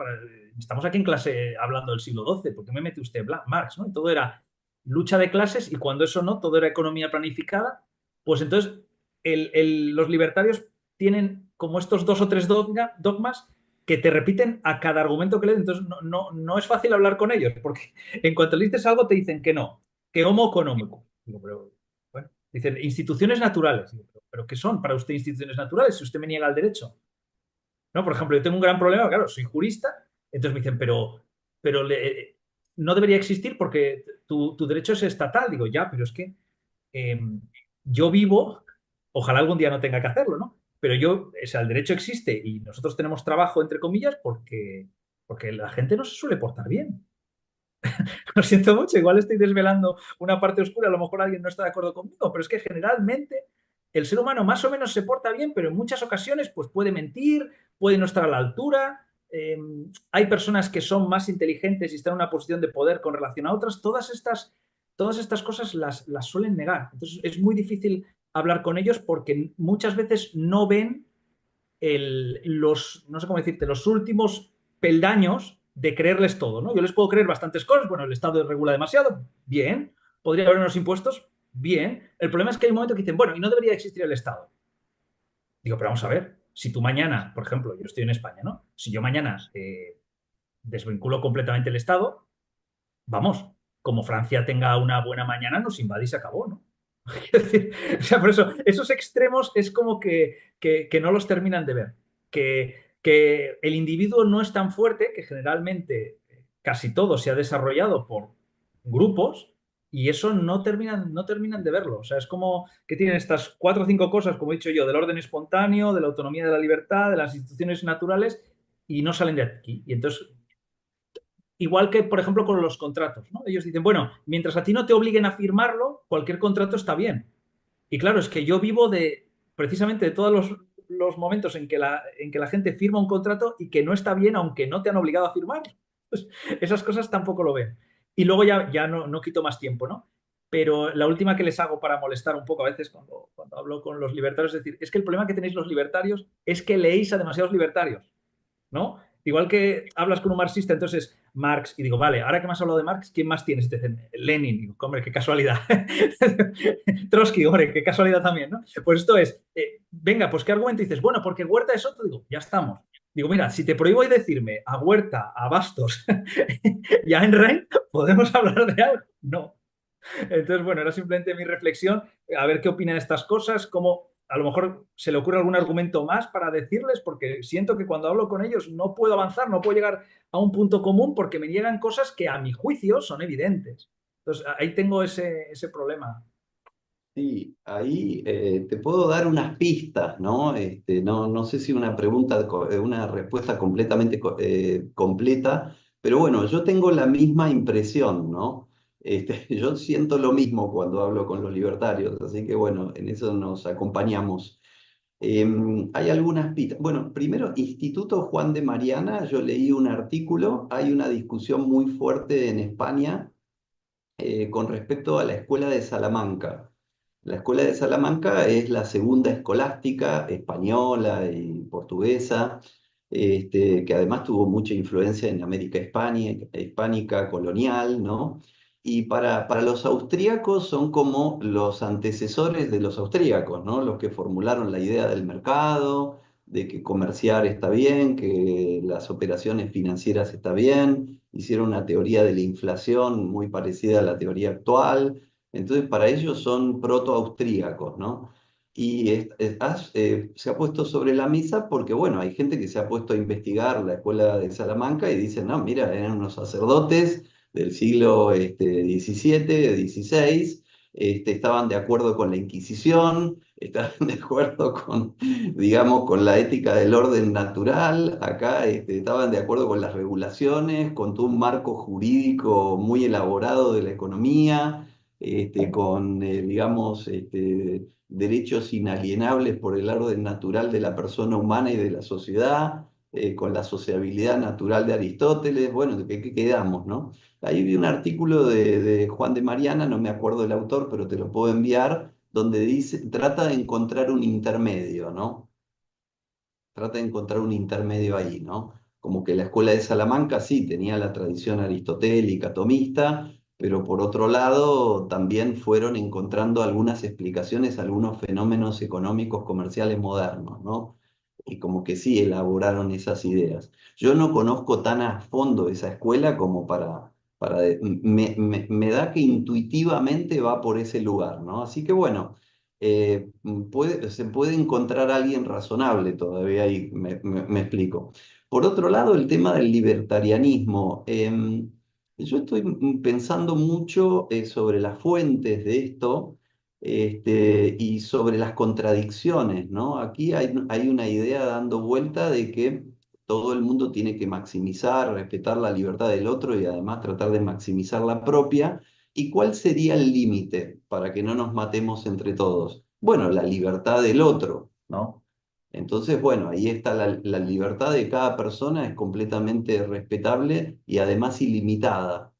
Estamos aquí en clase hablando del siglo XII, ¿por qué me mete usted Marx, ¿no? Y todo era lucha de clases y cuando eso no, todo era economía planificada, pues entonces los libertarios tienen como estos dos o tres dogmas que te repiten a cada argumento que leen, entonces no es fácil hablar con ellos, porque en cuanto le dices algo te dicen que no, que homo económico. Digo, pero, bueno, dicen instituciones naturales. Digo, pero ¿qué son para usted instituciones naturales si usted me niega el derecho? ¿No? Por ejemplo, yo tengo un gran problema, claro, soy jurista, entonces me dicen, pero no debería existir porque tu derecho es estatal. Digo, ya, pero es que eh, yo vivo, ojalá algún día no tenga que hacerlo, ¿no? Pero yo, o sea, el derecho existe y nosotros tenemos trabajo, entre comillas, porque la gente no se suele portar bien. Lo siento mucho, igual estoy desvelando una parte oscura, a lo mejor alguien no está de acuerdo conmigo, pero es que generalmente el ser humano más o menos se porta bien, pero en muchas ocasiones pues puede mentir, puede no estar a la altura. Hay personas que son más inteligentes y están en una posición de poder con relación a otras. Todas estas cosas las suelen negar. Entonces es muy difícil hablar con ellos porque muchas veces no ven no sé cómo decirte, los últimos peldaños de creerles todo, ¿no? Yo les puedo creer bastantes cosas, bueno, el Estado regula demasiado, bien, podría haber unos impuestos, bien. El problema es que hay un momento que dicen, bueno, y no debería existir el Estado. Digo, pero vamos a ver, si tú mañana, por ejemplo, yo estoy en España, ¿no? Si yo mañana desvinculo completamente el Estado, vamos, como Francia tenga una buena mañana, nos invade y se acabó, ¿no? Es decir, o sea, por eso, esos extremos es como que no los terminan de ver. Que el individuo no es tan fuerte, que generalmente casi todo se ha desarrollado por grupos, y eso no terminan de verlo. O sea, es como que tienen estas cuatro o cinco cosas, como he dicho yo, del orden espontáneo, de la autonomía de la libertad, de las instituciones naturales, y no salen de aquí. Y entonces igual que, por ejemplo, con los contratos, ¿no? Ellos dicen, bueno, mientras a ti no te obliguen a firmarlo, cualquier contrato está bien. Y claro, es que yo vivo precisamente de todos los momentos en que la gente firma un contrato y que no está bien aunque no te han obligado a firmar. Pues esas cosas tampoco lo ven. Y luego ya no quito más tiempo, ¿no? Pero la última que les hago para molestar un poco a veces cuando hablo con los libertarios es decir, es que el problema que tenéis los libertarios es que leéis a demasiados libertarios. ¿No? Igual que hablas con un marxista, entonces Marx, y digo, vale, ahora que me has hablado de Marx, ¿quién más tienes? Y te dicen, Lenin, y digo, hombre, qué casualidad. Trotsky, hombre, qué casualidad también, ¿no? Pues esto es, venga, pues ¿qué argumento dices? Bueno, porque Huerta es otro, digo, ya estamos. Digo, mira, si te prohíbo decirme a Huerta, a Bastos y a Ayn Rand, ¿podemos hablar de algo? No. Entonces, bueno, era simplemente mi reflexión, a ver qué opinan de estas cosas, cómo a lo mejor se le ocurre algún argumento más para decirles, porque siento que cuando hablo con ellos no puedo avanzar, no puedo llegar a un punto común porque me niegan cosas que a mi juicio son evidentes. Entonces, ahí tengo ese problema. Sí, ahí te puedo dar unas pistas, ¿no? No sé si una pregunta, una respuesta completamente completa, pero bueno, yo tengo la misma impresión, ¿no? Yo siento lo mismo cuando hablo con los libertarios, así que bueno, en eso nos acompañamos. Hay algunas pistas. Bueno, primero, Instituto Juan de Mariana, yo leí un artículo, hay una discusión muy fuerte en España con respecto a la escuela de Salamanca. La escuela de Salamanca es la segunda escolástica española y portuguesa, que además tuvo mucha influencia en América hispánica colonial, ¿no? Y para los austríacos son como los antecesores de los austríacos, ¿no? Los que formularon la idea del mercado, de que comerciar está bien, que las operaciones financieras está bien, hicieron una teoría de la inflación muy parecida a la teoría actual. Entonces, para ellos son proto-austríacos, ¿no? Y se ha puesto sobre la mesa porque, bueno, hay gente que se ha puesto a investigar la escuela de Salamanca y dicen, no, mira, eran unos sacerdotes del siglo XVII, XVI, estaban de acuerdo con la Inquisición, estaban de acuerdo con, digamos, con la ética del orden natural, acá estaban de acuerdo con las regulaciones, con todo un marco jurídico muy elaborado de la economía, con, digamos, derechos inalienables por el orden natural de la persona humana y de la sociedad, con la sociabilidad natural de Aristóteles. Bueno, ¿de qué quedamos, no? Ahí vi un artículo de Juan de Mariana, no me acuerdo el autor, pero te lo puedo enviar, donde dice, trata de encontrar un intermedio, ¿no? Trata de encontrar un intermedio ahí, ¿no? Como que la escuela de Salamanca sí tenía la tradición aristotélica, tomista, pero por otro lado también fueron encontrando algunas explicaciones a algunos fenómenos económicos comerciales modernos, ¿no? Y como que sí elaboraron esas ideas. Yo no conozco tan a fondo esa escuela como me da que intuitivamente va por ese lugar, ¿no? Así que bueno se puede encontrar alguien razonable todavía ahí, me explico. Por otro lado, el tema del libertarianismo. Yo estoy pensando mucho sobre las fuentes de esto y sobre las contradicciones, ¿no? Aquí hay una idea dando vuelta de que todo el mundo tiene que maximizar, respetar la libertad del otro y además tratar de maximizar la propia. ¿Y cuál sería el límite para que no nos matemos entre todos? Bueno, la libertad del otro, ¿no? Entonces, bueno, ahí está la libertad de cada persona, es completamente respetable y además ilimitada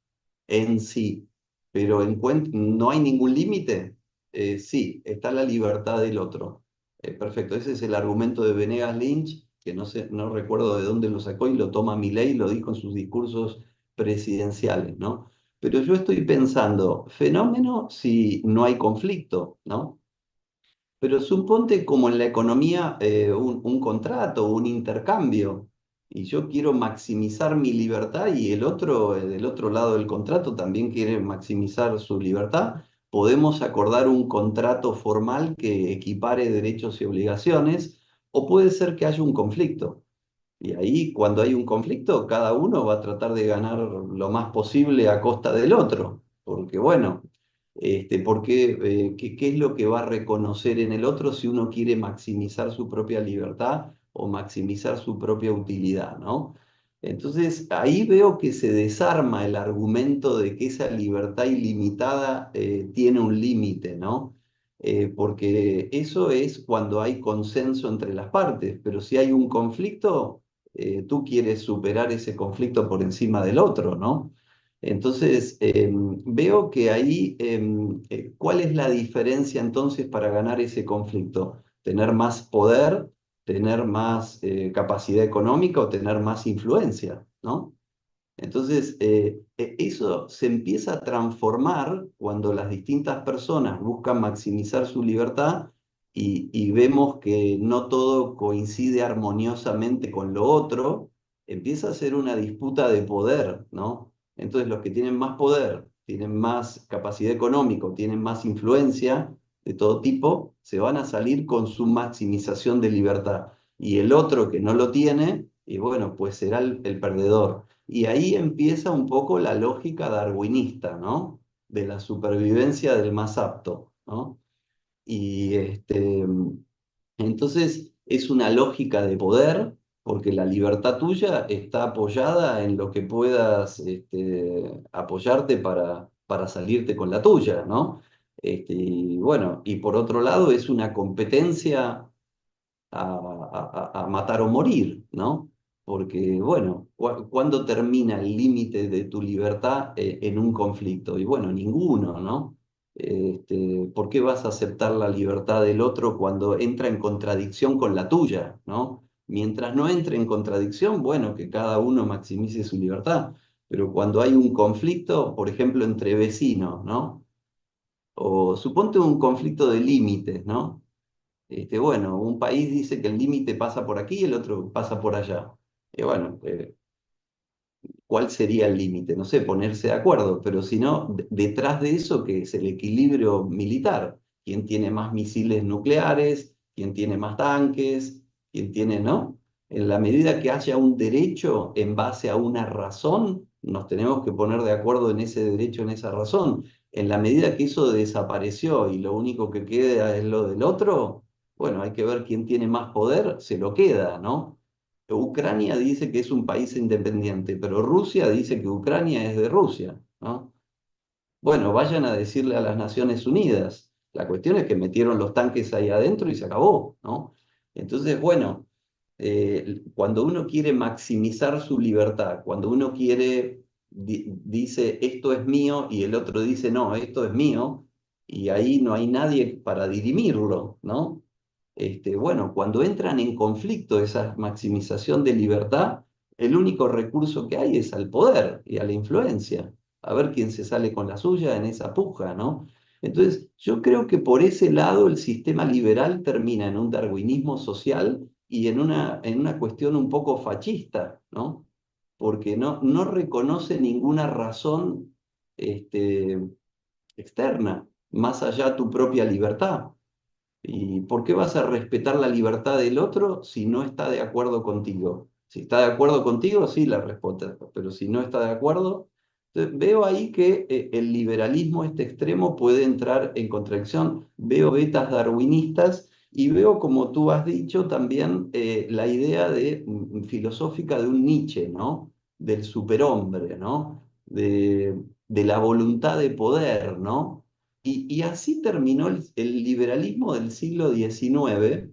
en sí. Pero no hay ningún límite. Sí, está la libertad del otro. Perfecto, ese es el argumento de Venegas Lynch, que no sé, no recuerdo de dónde lo sacó y lo toma Milei y lo dijo en sus discursos presidenciales, ¿no? Pero yo estoy pensando, fenómeno si no hay conflicto, ¿no? Pero suponte como en la economía un contrato, un intercambio, y yo quiero maximizar mi libertad y el otro, del otro lado del contrato, también quiere maximizar su libertad. Podemos acordar un contrato formal que equipare derechos y obligaciones, o puede ser que haya un conflicto. Y ahí, cuando hay un conflicto, cada uno va a tratar de ganar lo más posible a costa del otro. Porque, bueno, ¿qué es lo que va a reconocer en el otro si uno quiere maximizar su propia libertad o maximizar su propia utilidad, ¿no? Entonces, ahí veo que se desarma el argumento de que esa libertad ilimitada tiene un límite, ¿no? Porque eso es cuando hay consenso entre las partes, pero si hay un conflicto tú quieres superar ese conflicto por encima del otro, ¿no? Entonces, veo que ahí, ¿cuál es la diferencia entonces para ganar ese conflicto? ¿Tener más poder, tener más capacidad económica o tener más influencia, ¿no? Entonces, eso se empieza a transformar cuando las distintas personas buscan maximizar su libertad y vemos que no todo coincide armoniosamente con lo otro, empieza a ser una disputa de poder, ¿no? Entonces, los que tienen más poder, tienen más capacidad económica, tienen más influencia de todo tipo, se van a salir con su maximización de libertad. Y el otro que no lo tiene, y bueno, pues será el perdedor. Y ahí empieza un poco la lógica darwinista, ¿no? De la supervivencia del más apto, ¿no? Y entonces es una lógica de poder, porque la libertad tuya está apoyada en lo que puedas apoyarte para salirte con la tuya, ¿no? Y bueno, y por otro lado es una competencia a matar o morir, ¿no? Porque, bueno, ¿cuándo termina el límite de tu libertad en un conflicto? Y bueno, ninguno, ¿no? ¿Por qué vas a aceptar la libertad del otro cuando entra en contradicción con la tuya, ¿no? Mientras no entre en contradicción, bueno, que cada uno maximice su libertad. Pero cuando hay un conflicto, por ejemplo, entre vecinos, ¿no? O suponte un conflicto de límites, ¿no? Bueno, un país dice que el límite pasa por aquí y el otro pasa por allá. Y bueno, ¿cuál sería el límite? No sé, ponerse de acuerdo, pero si no, detrás de eso, que es el equilibrio militar. ¿Quién tiene más misiles nucleares? ¿Quién tiene más tanques? ¿Quién tiene, no? En la medida que haya un derecho en base a una razón, nos tenemos que poner de acuerdo en ese derecho, en esa razón. En la medida que eso desapareció y lo único que queda es lo del otro, bueno, hay que ver quién tiene más poder, se lo queda, ¿no? Ucrania dice que es un país independiente, pero Rusia dice que Ucrania es de Rusia, ¿no? Bueno, vayan a decirle a las Naciones Unidas. La cuestión es que metieron los tanques ahí adentro y se acabó, ¿no? Entonces, bueno, cuando uno quiere maximizar su libertad, cuando uno quiere, dice esto es mío y el otro dice no, esto es mío, y ahí no hay nadie para dirimirlo, ¿no? Bueno, cuando entran en conflicto esa maximización de libertad, el único recurso que hay es al poder y a la influencia, a ver quién se sale con la suya en esa puja, ¿no? Entonces, yo creo que por ese lado el sistema liberal termina en un darwinismo social y en una cuestión un poco fascista, ¿no? Porque no reconoce ninguna razón este, externa, más allá de tu propia libertad. ¿Y por qué vas a respetar la libertad del otro si no está de acuerdo contigo? Si está de acuerdo contigo, sí la respetas, pero si no está de acuerdo, veo ahí que el liberalismo este extremo puede entrar en contradicción. Veo vetas darwinistas y veo, como tú has dicho, también la idea filosófica de un Nietzsche, ¿no? Del superhombre, ¿no? De la voluntad de poder, ¿no? Y así terminó el liberalismo del siglo XIX,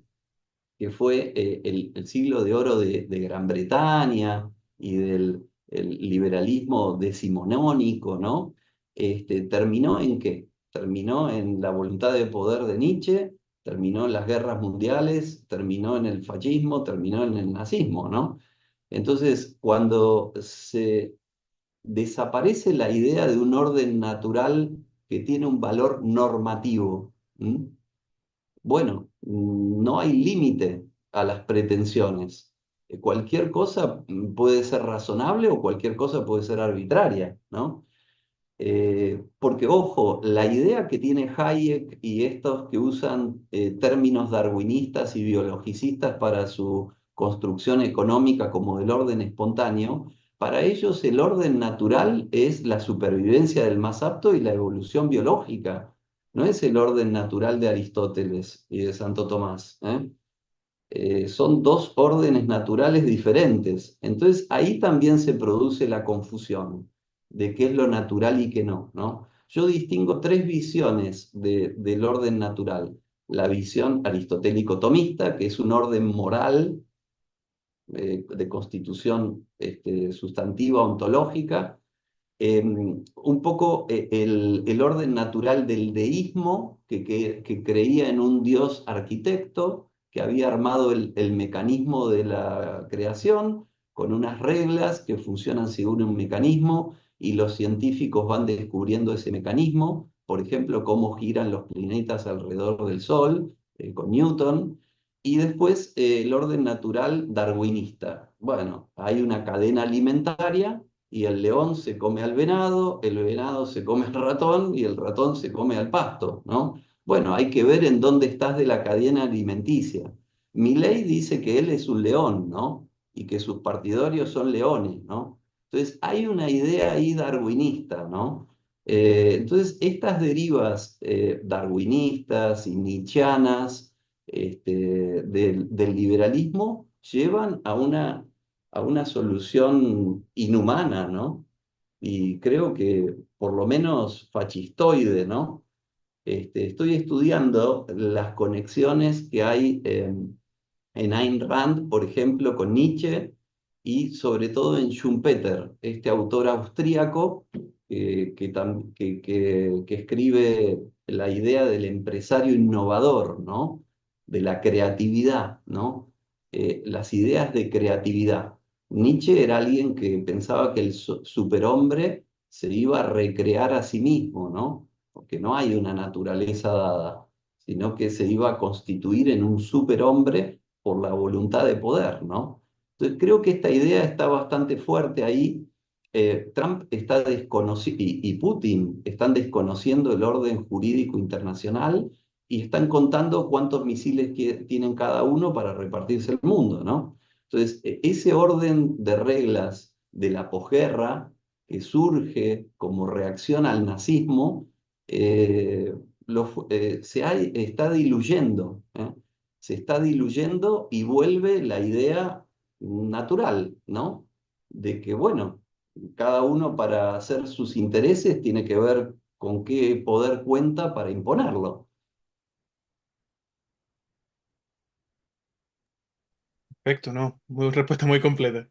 que fue el siglo de oro de Gran Bretaña y del el liberalismo decimonónico, ¿no? ¿Terminó en qué? Terminó en la voluntad de poder de Nietzsche, terminó en las guerras mundiales, terminó en el fascismo, terminó en el nazismo, ¿no? Entonces, cuando se desaparece la idea de un orden natural que tiene un valor normativo. ¿Mm? Bueno, no hay límite a las pretensiones. Cualquier cosa puede ser razonable o cualquier cosa puede ser arbitraria, ¿no? Porque, ojo, la idea que tiene Hayek y estos que usan términos darwinistas y biologicistas para su construcción económica como del orden espontáneo, para ellos el orden natural es la supervivencia del más apto y la evolución biológica, no es el orden natural de Aristóteles y de Santo Tomás, ¿eh? Son dos órdenes naturales diferentes. Entonces ahí también se produce la confusión de qué es lo natural y qué no, ¿no? Yo distingo tres visiones del orden natural. La visión aristotélico-tomista, que es un orden moral de constitución sustantiva ontológica, un poco el orden natural del deísmo, que creía en un Dios arquitecto, que había armado el mecanismo de la creación con unas reglas que funcionan según un mecanismo y los científicos van descubriendo ese mecanismo, por ejemplo, cómo giran los planetas alrededor del Sol, con Newton. Y después el orden natural darwinista. Bueno, hay una cadena alimentaria y el león se come al venado, el venado se come al ratón y el ratón se come al pasto, ¿no? Bueno, hay que ver en dónde estás de la cadena alimenticia. Milei dice que él es un león, ¿no? Y que sus partidarios son leones, ¿no? Entonces, hay una idea ahí darwinista, ¿no? Entonces, estas derivas darwinistas y nietzschianas del liberalismo llevan a una solución inhumana, ¿no? Y creo que por lo menos fascistoide, ¿no? Estoy estudiando las conexiones que hay en Ayn Rand, por ejemplo, con Nietzsche, y sobre todo en Schumpeter, este autor austríaco que escribe la idea del empresario innovador, ¿no? De la creatividad, ¿no? Las ideas de creatividad. Nietzsche era alguien que pensaba que el superhombre se iba a recrear a sí mismo, ¿no? Porque no hay una naturaleza dada, sino que se iba a constituir en un superhombre por la voluntad de poder, ¿no? Entonces creo que esta idea está bastante fuerte ahí. Trump está desconociendo y Putin están desconociendo el orden jurídico internacional y están contando cuántos misiles tienen cada uno para repartirse el mundo, ¿no? Entonces, ese orden de reglas de la posguerra que surge como reacción al nazismo, está diluyendo, ¿eh? Se está diluyendo y vuelve la idea natural, ¿no? De que, bueno, cada uno para hacer sus intereses tiene que ver con qué poder cuenta para imponerlo. Perfecto, ¿no? Respuesta muy completa.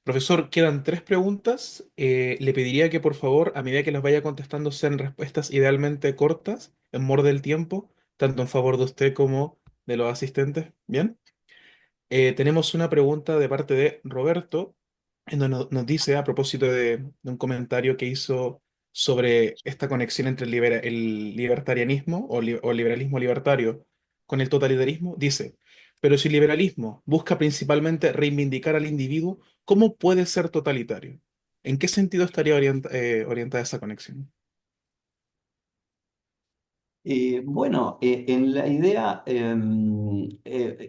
Profesor, quedan tres preguntas. Le pediría que por favor, a medida que las vaya contestando, sean respuestas idealmente cortas, en morde el tiempo, tanto en favor de usted como de los asistentes. ¿Bien? Tenemos una pregunta de parte de Roberto, en donde nos dice, a propósito de un comentario que hizo sobre esta conexión entre el libertarianismo o liberalismo libertario con el totalitarismo, dice, pero si el liberalismo busca principalmente reivindicar al individuo, ¿cómo puede ser totalitario? ¿En qué sentido estaría orientada esa conexión? Bueno, en la idea,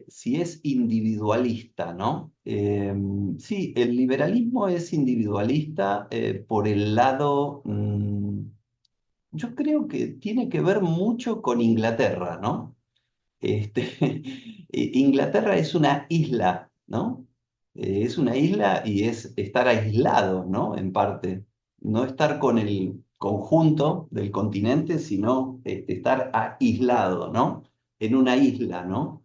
si es individualista, ¿no? Sí, el liberalismo es individualista por el lado, yo creo que tiene que ver mucho con Inglaterra, ¿no? Este, Inglaterra es una isla, ¿no? Es una isla y es estar aislado, ¿no? En parte. No estar con el conjunto del continente, sino estar aislado, ¿no? En una isla, ¿no?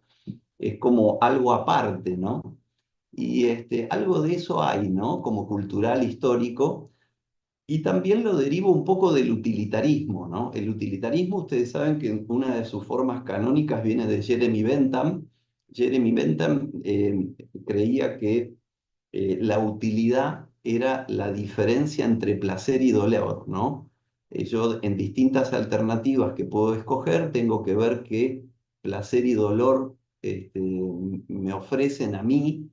Es como algo aparte, ¿no? Y algo de eso hay, ¿no? Como cultural, histórico. Y también lo derivo un poco del utilitarismo, ¿no? El utilitarismo, ustedes saben que una de sus formas canónicas viene de Jeremy Bentham. Jeremy Bentham creía que la utilidad era la diferencia entre placer y dolor, ¿no? Yo en distintas alternativas que puedo escoger tengo que ver qué placer y dolor me ofrecen a mí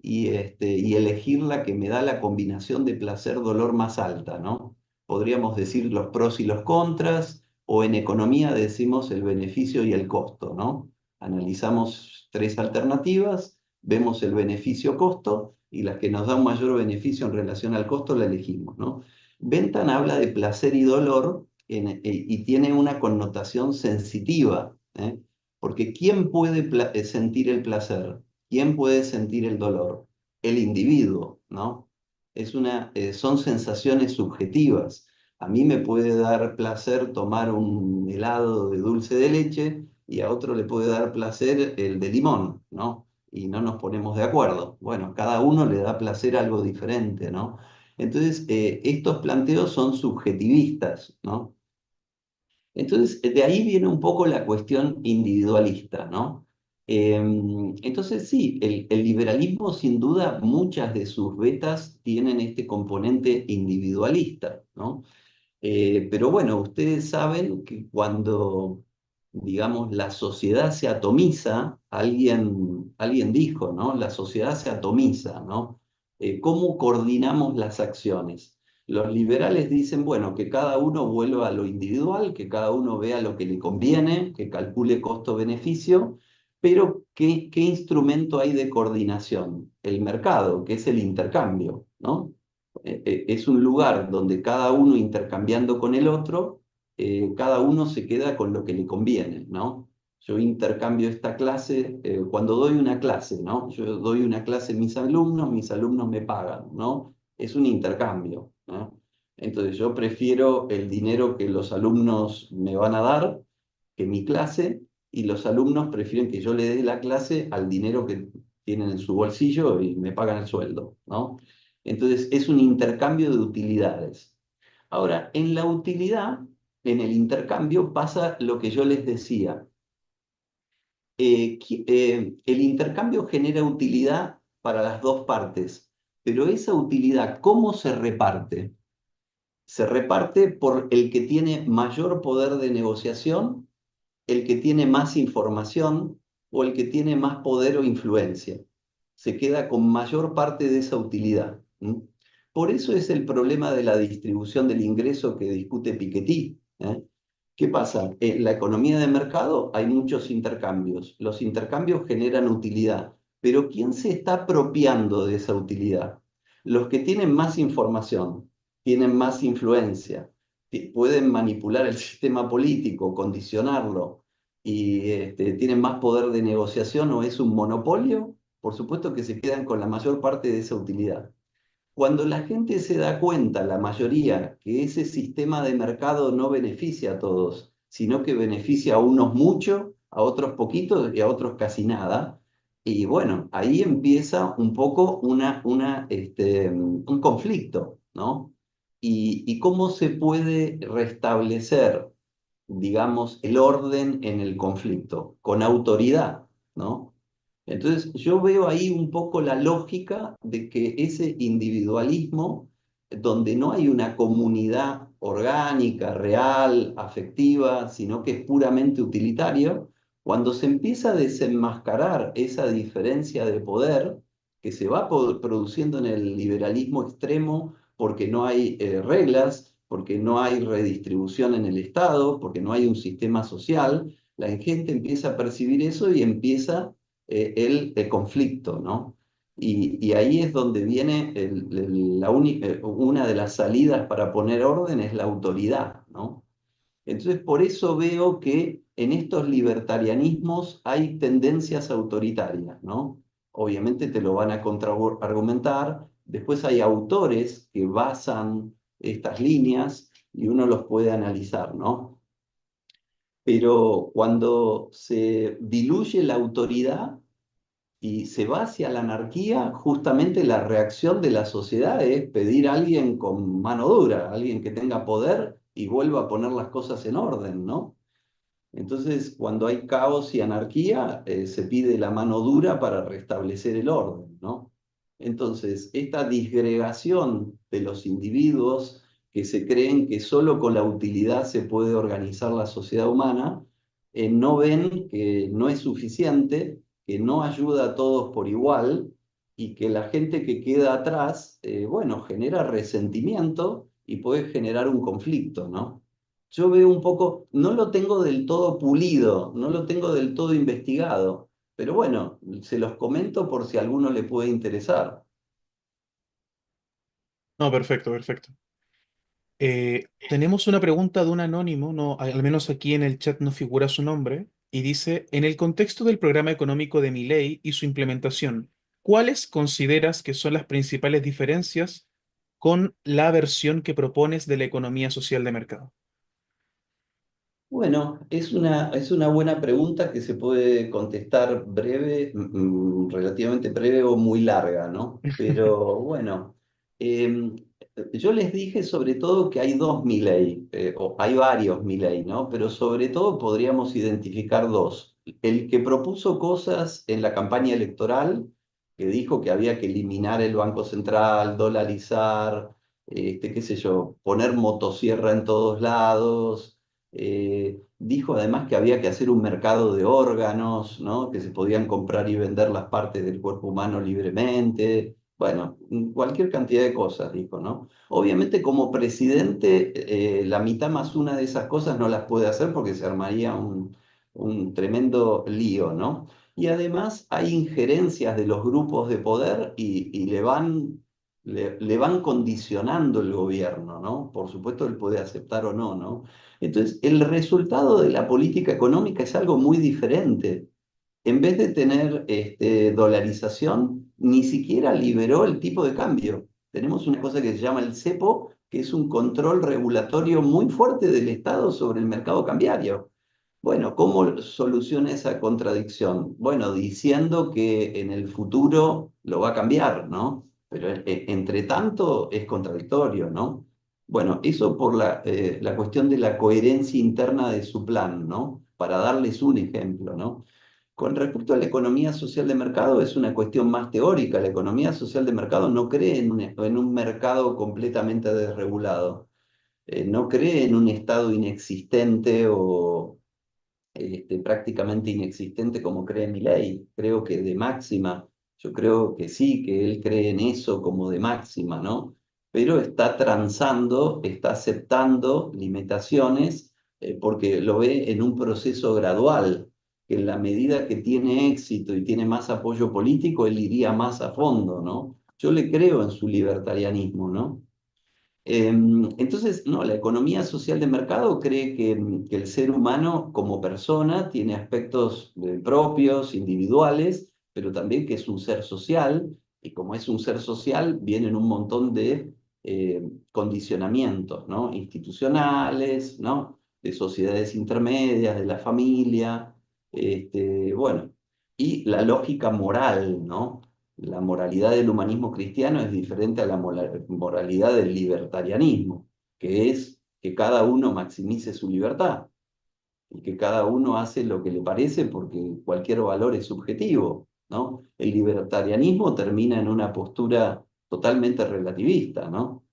y elegir la que me da la combinación de placer-dolor más alta, ¿no? Podríamos decir los pros y los contras, o en economía decimos el beneficio y el costo, ¿no? Analizamos tres alternativas, vemos el beneficio-costo y las que nos dan mayor beneficio en relación al costo la elegimos, ¿no? Bentham habla de placer y dolor y tiene una connotación sensitiva, ¿eh? Porque ¿quién puede sentir el placer? ¿Quién puede sentir el dolor? El individuo, ¿no? Son sensaciones subjetivas. A mí me puede dar placer tomar un helado de dulce de leche y a otro le puede dar placer el de limón, ¿no? Y no nos ponemos de acuerdo. Bueno, cada uno le da placer algo diferente, ¿no? Entonces, estos planteos son subjetivistas, ¿no? Entonces, de ahí viene un poco la cuestión individualista, ¿no? Entonces, sí, el liberalismo, sin duda, muchas de sus vetas tienen este componente individualista, ¿no? Pero bueno, ustedes saben que cuando, digamos, la sociedad se atomiza, alguien dijo, ¿no? La sociedad se atomiza, ¿no? ¿Cómo coordinamos las acciones? Los liberales dicen, bueno, que cada uno vuelva a lo individual, que cada uno vea lo que le conviene, que calcule costo-beneficio, pero ¿qué instrumento hay de coordinación? El mercado, que es el intercambio, ¿no? Es un lugar donde cada uno intercambiando con el otro, cada uno se queda con lo que le conviene, ¿no? Yo intercambio esta clase, cuando doy una clase, ¿no? Yo doy una clase a mis alumnos me pagan, ¿no? Es un intercambio, ¿no? Entonces yo prefiero el dinero que los alumnos me van a dar que mi clase, y los alumnos prefieren que yo le dé la clase al dinero que tienen en su bolsillo y me pagan el sueldo, ¿no? Entonces es un intercambio de utilidades. Ahora, en la utilidad, en el intercambio pasa lo que yo les decía. El intercambio genera utilidad para las dos partes, pero esa utilidad, ¿cómo se reparte? Se reparte por el que tiene mayor poder de negociación, el que tiene más información o el que tiene más poder o influencia. Se queda con mayor parte de esa utilidad. ¿Mm? Por eso es el problema de la distribución del ingreso que discute Piketty. ¿Qué pasa? En la economía de mercado hay muchos intercambios. Los intercambios generan utilidad, pero ¿quién se está apropiando de esa utilidad? Los que tienen más información, tienen más influencia, pueden manipular el sistema político, condicionarlo y tienen más poder de negociación o es un monopolio, por supuesto que se quedan con la mayor parte de esa utilidad. Cuando la gente se da cuenta, la mayoría, que ese sistema de mercado no beneficia a todos, sino que beneficia a unos mucho, a otros poquitos y a otros casi nada, y bueno, ahí empieza un poco un conflicto, ¿no? Y cómo se puede restablecer, digamos, el orden en el conflicto, con autoridad, ¿no? Entonces, yo veo ahí un poco la lógica de que ese individualismo, donde no hay una comunidad orgánica, real, afectiva, sino que es puramente utilitario, cuando se empieza a desenmascarar esa diferencia de poder que se va produciendo en el liberalismo extremo porque no hay reglas, porque no hay redistribución en el Estado, porque no hay un sistema social, la gente empieza a percibir eso y empieza el conflicto, ¿no? Y ahí es donde viene una de las salidas para poner orden es la autoridad, ¿no? Entonces, por eso veo que en estos libertarianismos hay tendencias autoritarias, ¿no? Obviamente te lo van a contraargumentar. Después hay autores que basan estas líneas y uno los puede analizar, ¿no? Pero cuando se diluye la autoridad y se va hacia la anarquía, justamente la reacción de la sociedad es pedir a alguien con mano dura, alguien que tenga poder y vuelva a poner las cosas en orden, ¿no? Entonces, cuando hay caos y anarquía, se pide la mano dura para restablecer el orden, ¿no? Entonces, esta disgregación de los individuos que se creen que solo con la utilidad se puede organizar la sociedad humana, no ven que no es suficiente, que no ayuda a todos por igual y que la gente que queda atrás, bueno, genera resentimiento y puede generar un conflicto, ¿no? Yo veo un poco, no lo tengo del todo pulido, no lo tengo del todo investigado, pero bueno, se los comento por si a alguno le puede interesar. No, perfecto, perfecto. Tenemos una pregunta de un anónimo, no, al menos aquí en el chat no figura su nombre, y dice, en el contexto del programa económico de Milei y su implementación, ¿cuáles consideras que son las principales diferencias con la versión que propones de la economía social de mercado? Bueno, es una buena pregunta que se puede contestar breve, relativamente breve o muy larga, ¿no? Pero bueno, em, yo les dije sobre todo que hay dos Milei, o hay varios Milei, ¿no? Pero sobre todo podríamos identificar dos. El que propuso cosas en la campaña electoral, que dijo que había que eliminar el Banco Central, dolarizar, qué sé yo, poner motosierra en todos lados. Dijo además que había que hacer un mercado de órganos, ¿no? Que se podían comprar y vender las partes del cuerpo humano libremente. Bueno, cualquier cantidad de cosas, dijo, ¿no? Obviamente como presidente, la mitad más una de esas cosas no las puede hacer porque se armaría un tremendo lío, ¿no? Y además hay injerencias de los grupos de poder y le van condicionando el gobierno, ¿no? Por supuesto, él puede aceptar o no, ¿no? Entonces, el resultado de la política económica es algo muy diferente. En vez de tener dolarización, ni siquiera liberó el tipo de cambio. Tenemos una cosa que se llama el cepo, que es un control regulatorio muy fuerte del Estado sobre el mercado cambiario. Bueno, ¿cómo soluciona esa contradicción? Bueno, diciendo que en el futuro lo va a cambiar, ¿no? Pero entre tanto es contradictorio, ¿no? Bueno, eso por la cuestión de la coherencia interna de su plan, ¿no? Para darles un ejemplo, ¿no? Con respecto a la economía social de mercado, es una cuestión más teórica. La economía social de mercado no cree en un mercado completamente desregulado, no cree en un estado inexistente o prácticamente inexistente como cree Milei. Creo que de máxima, yo creo que sí, que él cree en eso como de máxima, ¿no? Pero está transando, está aceptando limitaciones porque lo ve en un proceso gradual, que en la medida que tiene éxito y tiene más apoyo político, él iría más a fondo, ¿no? Yo le creo en su libertarianismo, ¿no? Entonces, no, la economía social de mercado cree que el ser humano como persona tiene aspectos propios, individuales, pero también que es un ser social, y como es un ser social, vienen un montón de condicionamientos, ¿no? Institucionales, ¿no? De sociedades intermedias, de la familia, bueno, y la lógica moral, ¿no? La moralidad del humanismo cristiano es diferente a la moralidad del libertarianismo, que es que cada uno maximice su libertad y que cada uno hace lo que le parece porque cualquier valor es subjetivo, ¿no? El libertarianismo termina en una postura totalmente relativista, ¿no?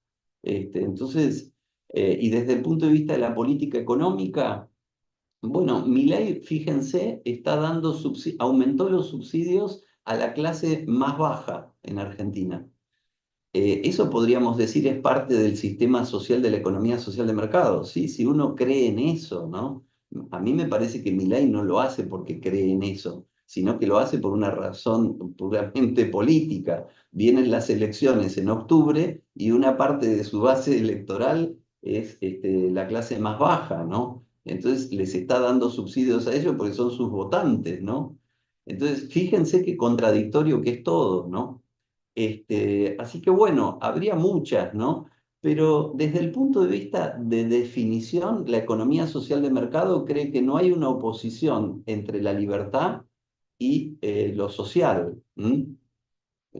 Entonces, y desde el punto de vista de la política económica, bueno, Milei, fíjense, está dando aumentó los subsidios a la clase más baja en Argentina. Eso podríamos decir es parte del sistema social de la economía social de mercado, ¿sí? Si uno cree en eso, ¿no? A mí me parece que Milei no lo hace porque cree en eso, sino que lo hace por una razón puramente política. Vienen las elecciones en octubre y una parte de su base electoral es la clase más baja, ¿no? Entonces les está dando subsidios a ellos porque son sus votantes, ¿no? Entonces, fíjense qué contradictorio que es todo, ¿no? Así que bueno, habría muchas, ¿no? Pero desde el punto de vista de definición, la economía social de mercado cree que no hay una oposición entre la libertad y lo social. ¿M?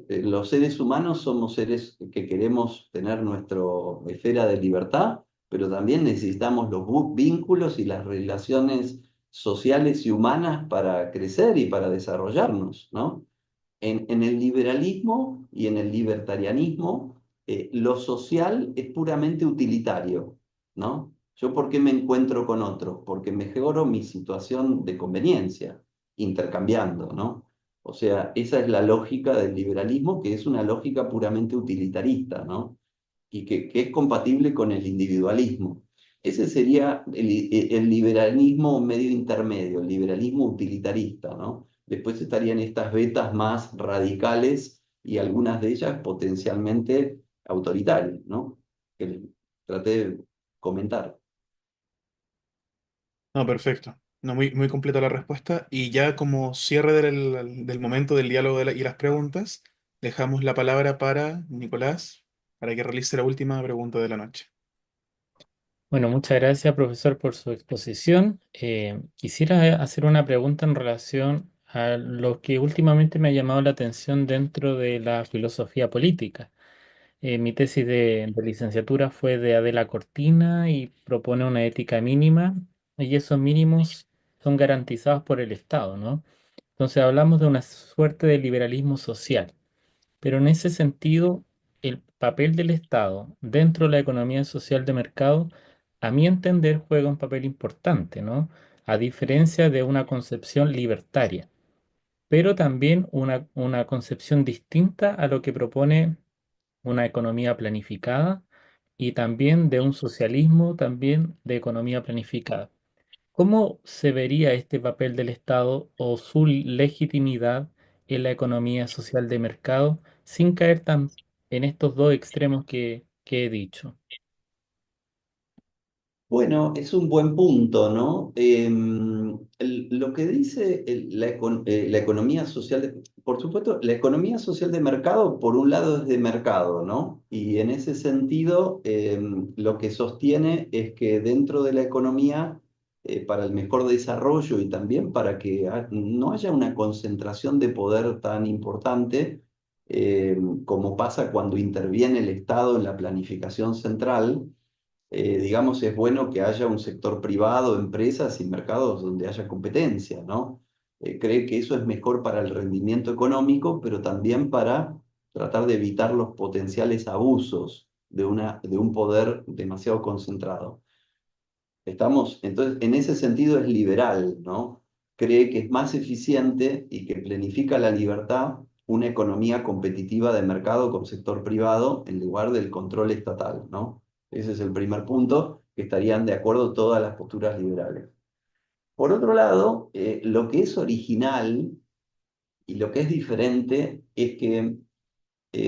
Los seres humanos somos seres que queremos tener nuestra esfera de libertad, pero también necesitamos los vínculos y las relaciones sociales y humanas para crecer y para desarrollarnos, ¿no? En el liberalismo y en el libertarianismo, lo social es puramente utilitario, ¿no? ¿Yo por qué me encuentro con otros? Porque mejoro mi situación de conveniencia, intercambiando, ¿no? O sea, esa es la lógica del liberalismo, que es una lógica puramente utilitarista, ¿no? Y que es compatible con el individualismo. Ese sería el liberalismo medio intermedio, el liberalismo utilitarista, ¿no? Después estarían estas vetas más radicales y algunas de ellas potencialmente autoritarias, ¿no? Que les traté de comentar. No, perfecto. No, muy completa la respuesta. Y ya como cierre del momento del diálogo y las preguntas, dejamos la palabra para Nicolás, para que realice la última pregunta de la noche. Bueno, muchas gracias, profesor, por su exposición. Quisiera hacer una pregunta en relación a lo que últimamente me ha llamado la atención dentro de la filosofía política. Mi tesis de licenciatura fue de Adela Cortina y propone una ética mínima y esos mínimos son garantizados por el Estado, ¿no? Entonces hablamos de una suerte de liberalismo social. Pero en ese sentido, el papel del Estado dentro de la economía social de mercado, a mi entender, juega un papel importante, ¿no? A diferencia de una concepción libertaria, pero también una concepción distinta a lo que propone una economía planificada y también de un socialismo también de economía planificada. ¿Cómo se vería este papel del Estado o su legitimidad en la economía social de mercado sin caer tan en estos dos extremos que he dicho? Bueno, es un buen punto, ¿no? Lo que dice la economía social, por supuesto, la economía social de mercado, por un lado, es de mercado, ¿no? Y en ese sentido, lo que sostiene es que dentro de la economía para el mejor desarrollo y también para que no haya una concentración de poder tan importante como pasa cuando interviene el Estado en la planificación central. Digamos, es bueno que haya un sector privado, empresas y mercados donde haya competencia, ¿no? Cree que eso es mejor para el rendimiento económico, pero también para tratar de evitar los potenciales abusos de un poder demasiado concentrado. Estamos, entonces, en ese sentido es liberal, ¿no? Cree que es más eficiente y que planifica la libertad una economía competitiva de mercado con sector privado en lugar del control estatal, ¿no? Ese es el primer punto, que estarían de acuerdo todas las posturas liberales. Por otro lado, lo que es original y lo que es diferente es que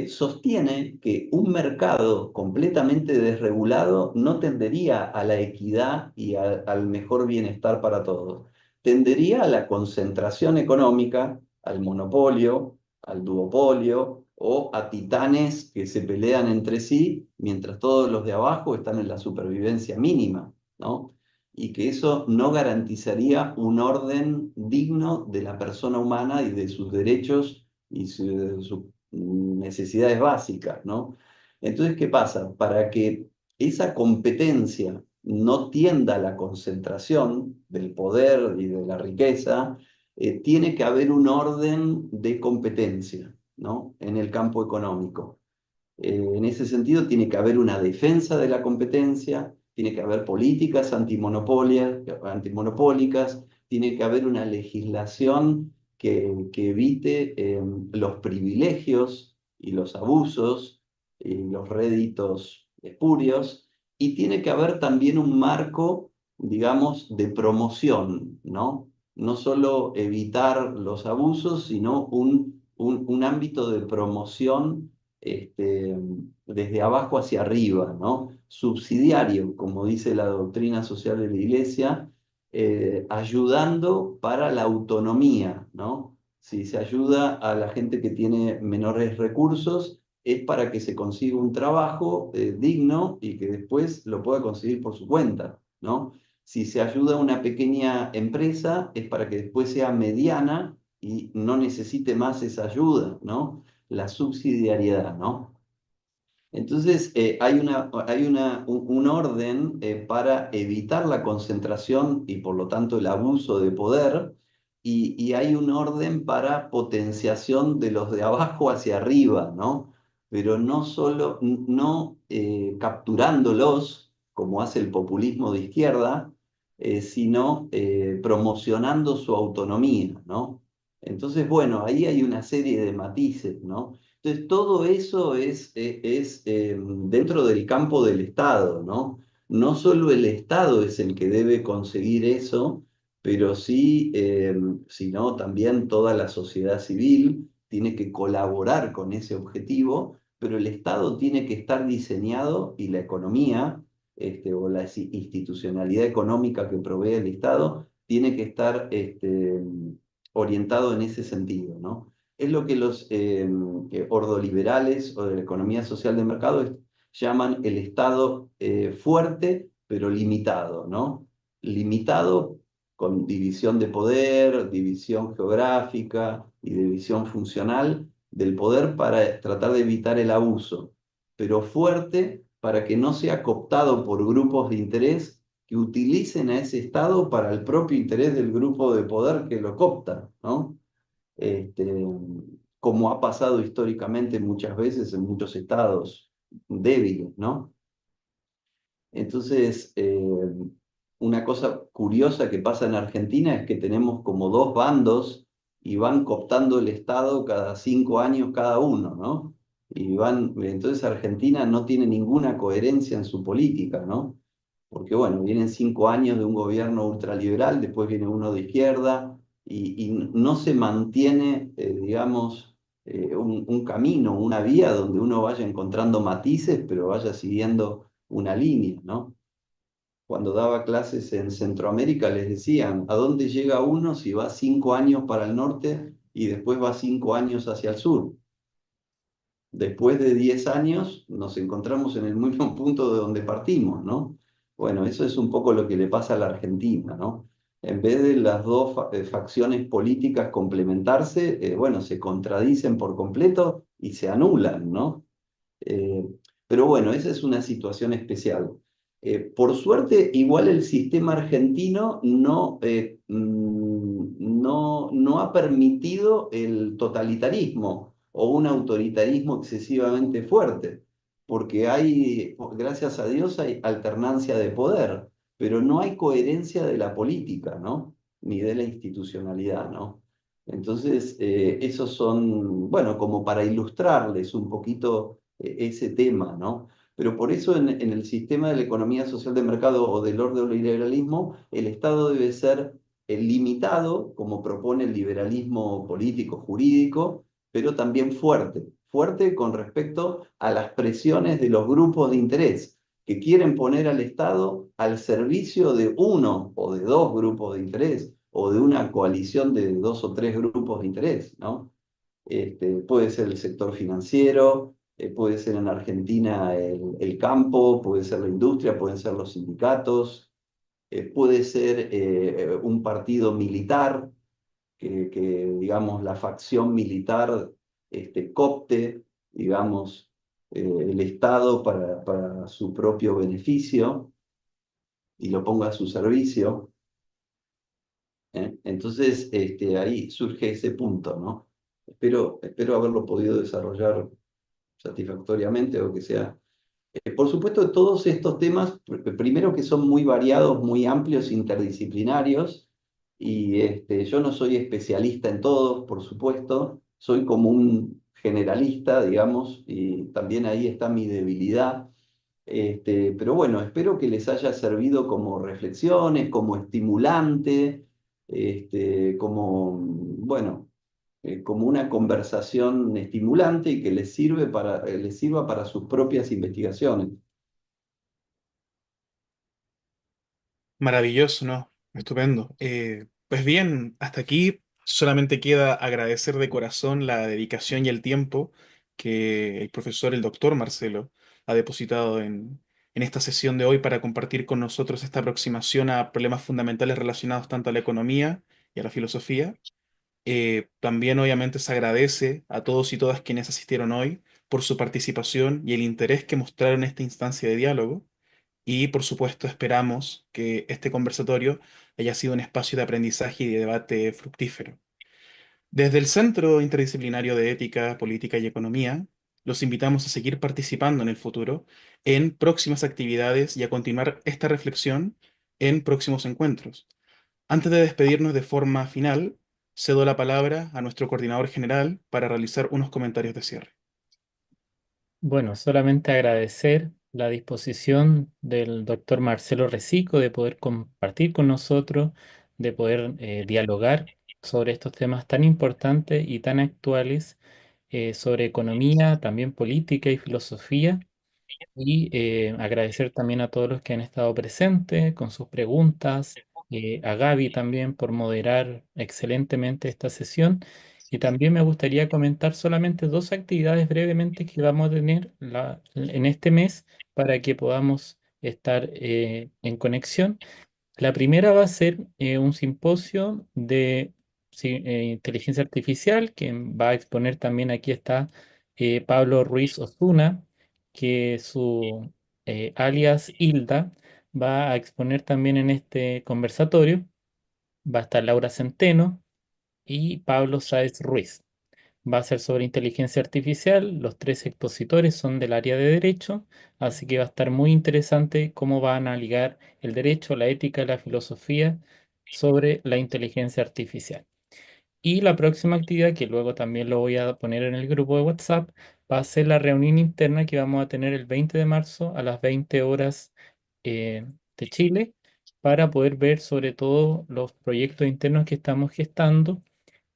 sostiene que un mercado completamente desregulado no tendería a la equidad y al mejor bienestar para todos. Tendería a la concentración económica, al monopolio, al duopolio o a titanes que se pelean entre sí mientras todos los de abajo están en la supervivencia mínima, ¿no? Y que eso no garantizaría un orden digno de la persona humana y de sus derechos y su necesidades básicas, ¿no? Entonces, ¿qué pasa? Para que esa competencia no tienda a la concentración del poder y de la riqueza, tiene que haber un orden de competencia, ¿no? En el campo económico. En ese sentido, tiene que haber una defensa de la competencia, tiene que haber políticas antimonopólicas, tiene que haber una legislación que evite los privilegios y los abusos y los réditos espurios, y tiene que haber también un marco, digamos, de promoción, ¿no? No solo evitar los abusos, sino un ámbito de promoción desde abajo hacia arriba, ¿no? Subsidiario, como dice la doctrina social de la Iglesia, ayudando para la autonomía, ¿no? Si se ayuda a la gente que tiene menores recursos, es para que se consiga un trabajo digno y que después lo pueda conseguir por su cuenta, ¿no? Si se ayuda a una pequeña empresa, es para que después sea mediana y no necesite más esa ayuda, ¿no? La subsidiariedad, ¿no? Entonces, un orden para evitar la concentración y por lo tanto el abuso de poder, y hay un orden para potenciación de los de abajo hacia arriba, ¿no? Pero no solo, no capturándolos, como hace el populismo de izquierda, sino promocionando su autonomía, ¿no? Entonces, bueno, ahí hay una serie de matices, ¿no? Entonces, todo eso es dentro del campo del Estado, ¿no? No solo el Estado es el que debe conseguir eso, pero sí, sino también toda la sociedad civil tiene que colaborar con ese objetivo, pero el Estado tiene que estar diseñado y la economía, o la institucionalidad económica que provee el Estado, tiene que estar orientado en ese sentido, ¿no? Es lo que los ordoliberales o de la economía social de mercado llaman el Estado fuerte pero limitado, ¿no? Limitado con división de poder, división geográfica y división funcional del poder para tratar de evitar el abuso, pero fuerte para que no sea cooptado por grupos de interés que utilicen a ese Estado para el propio interés del grupo de poder que lo coopta, ¿no? Este, como ha pasado históricamente muchas veces en muchos estados débiles, ¿no? Entonces, una cosa curiosa que pasa en Argentina es que tenemos como dos bandos y van cooptando el Estado cada 5 años cada uno, ¿no? Entonces Argentina no tiene ninguna coherencia en su política, ¿no? Porque bueno, vienen 5 años de un gobierno ultraliberal, después viene uno de izquierda, y no se mantiene, digamos, un camino, una vía donde uno vaya encontrando matices, pero vaya siguiendo una línea, ¿no? Cuando daba clases en Centroamérica les decían, ¿a dónde llega uno si va 5 años para el norte y después va 5 años hacia el sur? Después de 10 años nos encontramos en el mismo punto de donde partimos, ¿no? Bueno, eso es un poco lo que le pasa a la Argentina, ¿no? En vez de las dos facciones políticas complementarse, bueno, se contradicen por completo y se anulan, ¿no? Eh, pero bueno, esa es una situación especial. Por suerte, igual el sistema argentino no ha permitido el totalitarismo o un autoritarismo excesivamente fuerte, porque hay, gracias a Dios, hay alternancia de poder, pero no hay coherencia de la política, ¿no? Ni de la institucionalidad, ¿no? Entonces, esos son, bueno, como para ilustrarles un poquito ese tema, ¿no? Pero por eso en el sistema de la economía social de mercado o del ordoliberalismo, el Estado debe ser limitado, como propone el liberalismo político jurídico, pero también fuerte, fuerte con respecto a las presiones de los grupos de interés que quieren poner al Estado al servicio de uno o de dos grupos de interés o de una coalición de dos o tres grupos de interés, ¿no? Puede ser el sector financiero, puede ser en Argentina el campo, puede ser la industria, pueden ser los sindicatos, puede ser un partido militar, digamos, la facción militar coopte, digamos, el Estado para su propio beneficio y lo ponga a su servicio. Entonces, ahí surge ese punto, ¿no? Espero haberlo podido desarrollar satisfactoriamente o que sea. Por supuesto, todos estos temas, primero que son muy variados, muy amplios, interdisciplinarios, y yo no soy especialista en todos, por supuesto, soy como un generalista, digamos, y también ahí está mi debilidad. Pero bueno, espero que les haya servido como reflexiones, como estimulante, bueno, como una conversación estimulante y que les sirva para sus propias investigaciones. Maravilloso, ¿no? Estupendo. Pues bien, hasta aquí solamente queda agradecer de corazón la dedicación y el tiempo que el profesor, el doctor Marcelo, ha depositado en esta sesión de hoy para compartir con nosotros esta aproximación a problemas fundamentales relacionados tanto a la economía y a la filosofía. También obviamente se agradece a todos y todas quienes asistieron hoy por su participación y el interés que mostraron en esta instancia de diálogo. Y por supuesto esperamos que este conversatorio haya sido un espacio de aprendizaje y de debate fructífero. Desde el Centro Interdisciplinario de Ética, Política y Economía, los invitamos a seguir participando en el futuro en próximas actividades y a continuar esta reflexión en próximos encuentros. Antes de despedirnos de forma final, cedo la palabra a nuestro coordinador general para realizar unos comentarios de cierre. Bueno, solamente agradecer la disposición del doctor Marcelo Recico de poder compartir con nosotros, de poder dialogar sobre estos temas tan importantes y tan actuales, sobre economía, también política y filosofía. Y agradecer también a todos los que han estado presentes con sus preguntas, a Gaby también por moderar excelentemente esta sesión. Y también me gustaría comentar solamente dos actividades brevemente que vamos a tener en este mes para que podamos estar en conexión. La primera va a ser un simposio de inteligencia artificial que va a exponer también, aquí está Pablo Ruiz Osuna, que su alias Hilda va a exponer también en este conversatorio. Va a estar Laura Centeno y Pablo Sáez Ruiz. Va a ser sobre inteligencia artificial. Los tres expositores son del área de derecho, así que va a estar muy interesante cómo van a ligar el derecho, la ética y la filosofía sobre la inteligencia artificial. Y la próxima actividad, que luego también lo voy a poner en el grupo de WhatsApp, va a ser la reunión interna que vamos a tener el 20 de marzo a las 20 horas eh, de Chile para poder ver sobre todo los proyectos internos que estamos gestando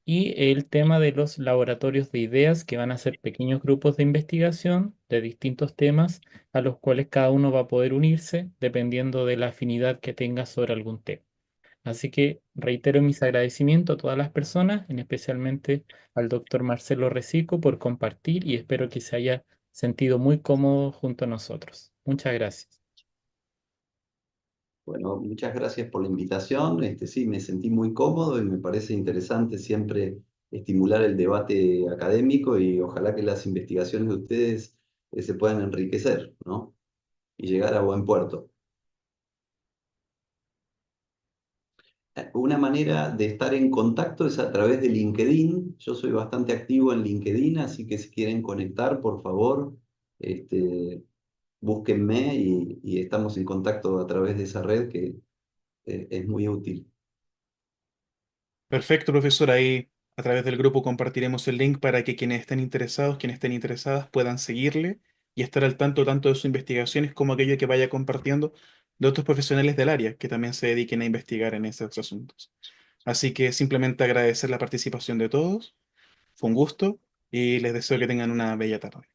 y el tema de los laboratorios de ideas, que van a ser pequeños grupos de investigación de distintos temas a los cuales cada uno va a poder unirse dependiendo de la afinidad que tenga sobre algún tema. Así que reitero mis agradecimientos a todas las personas, en especialmente al doctor Marcelo Recico por compartir y espero que se haya sentido muy cómodo junto a nosotros. Muchas gracias. Bueno, muchas gracias por la invitación. Sí, me sentí muy cómodo y me parece interesante siempre estimular el debate académico y ojalá que las investigaciones de ustedes se puedan enriquecer, ¿no? Y llegar a buen puerto. Una manera de estar en contacto es a través de LinkedIn. Yo soy bastante activo en LinkedIn, así que si quieren conectar, por favor, este, búsquenme y estamos en contacto a través de esa red que es muy útil. Perfecto, profesor. Ahí a través del grupo compartiremos el link para que quienes estén interesados, quienes estén interesadas, puedan seguirle y estar al tanto tanto de sus investigaciones como aquello que vaya compartiendo de otros profesionales del área que también se dediquen a investigar en esos asuntos. Así que simplemente agradecer la participación de todos. Fue un gusto y les deseo que tengan una bella tarde.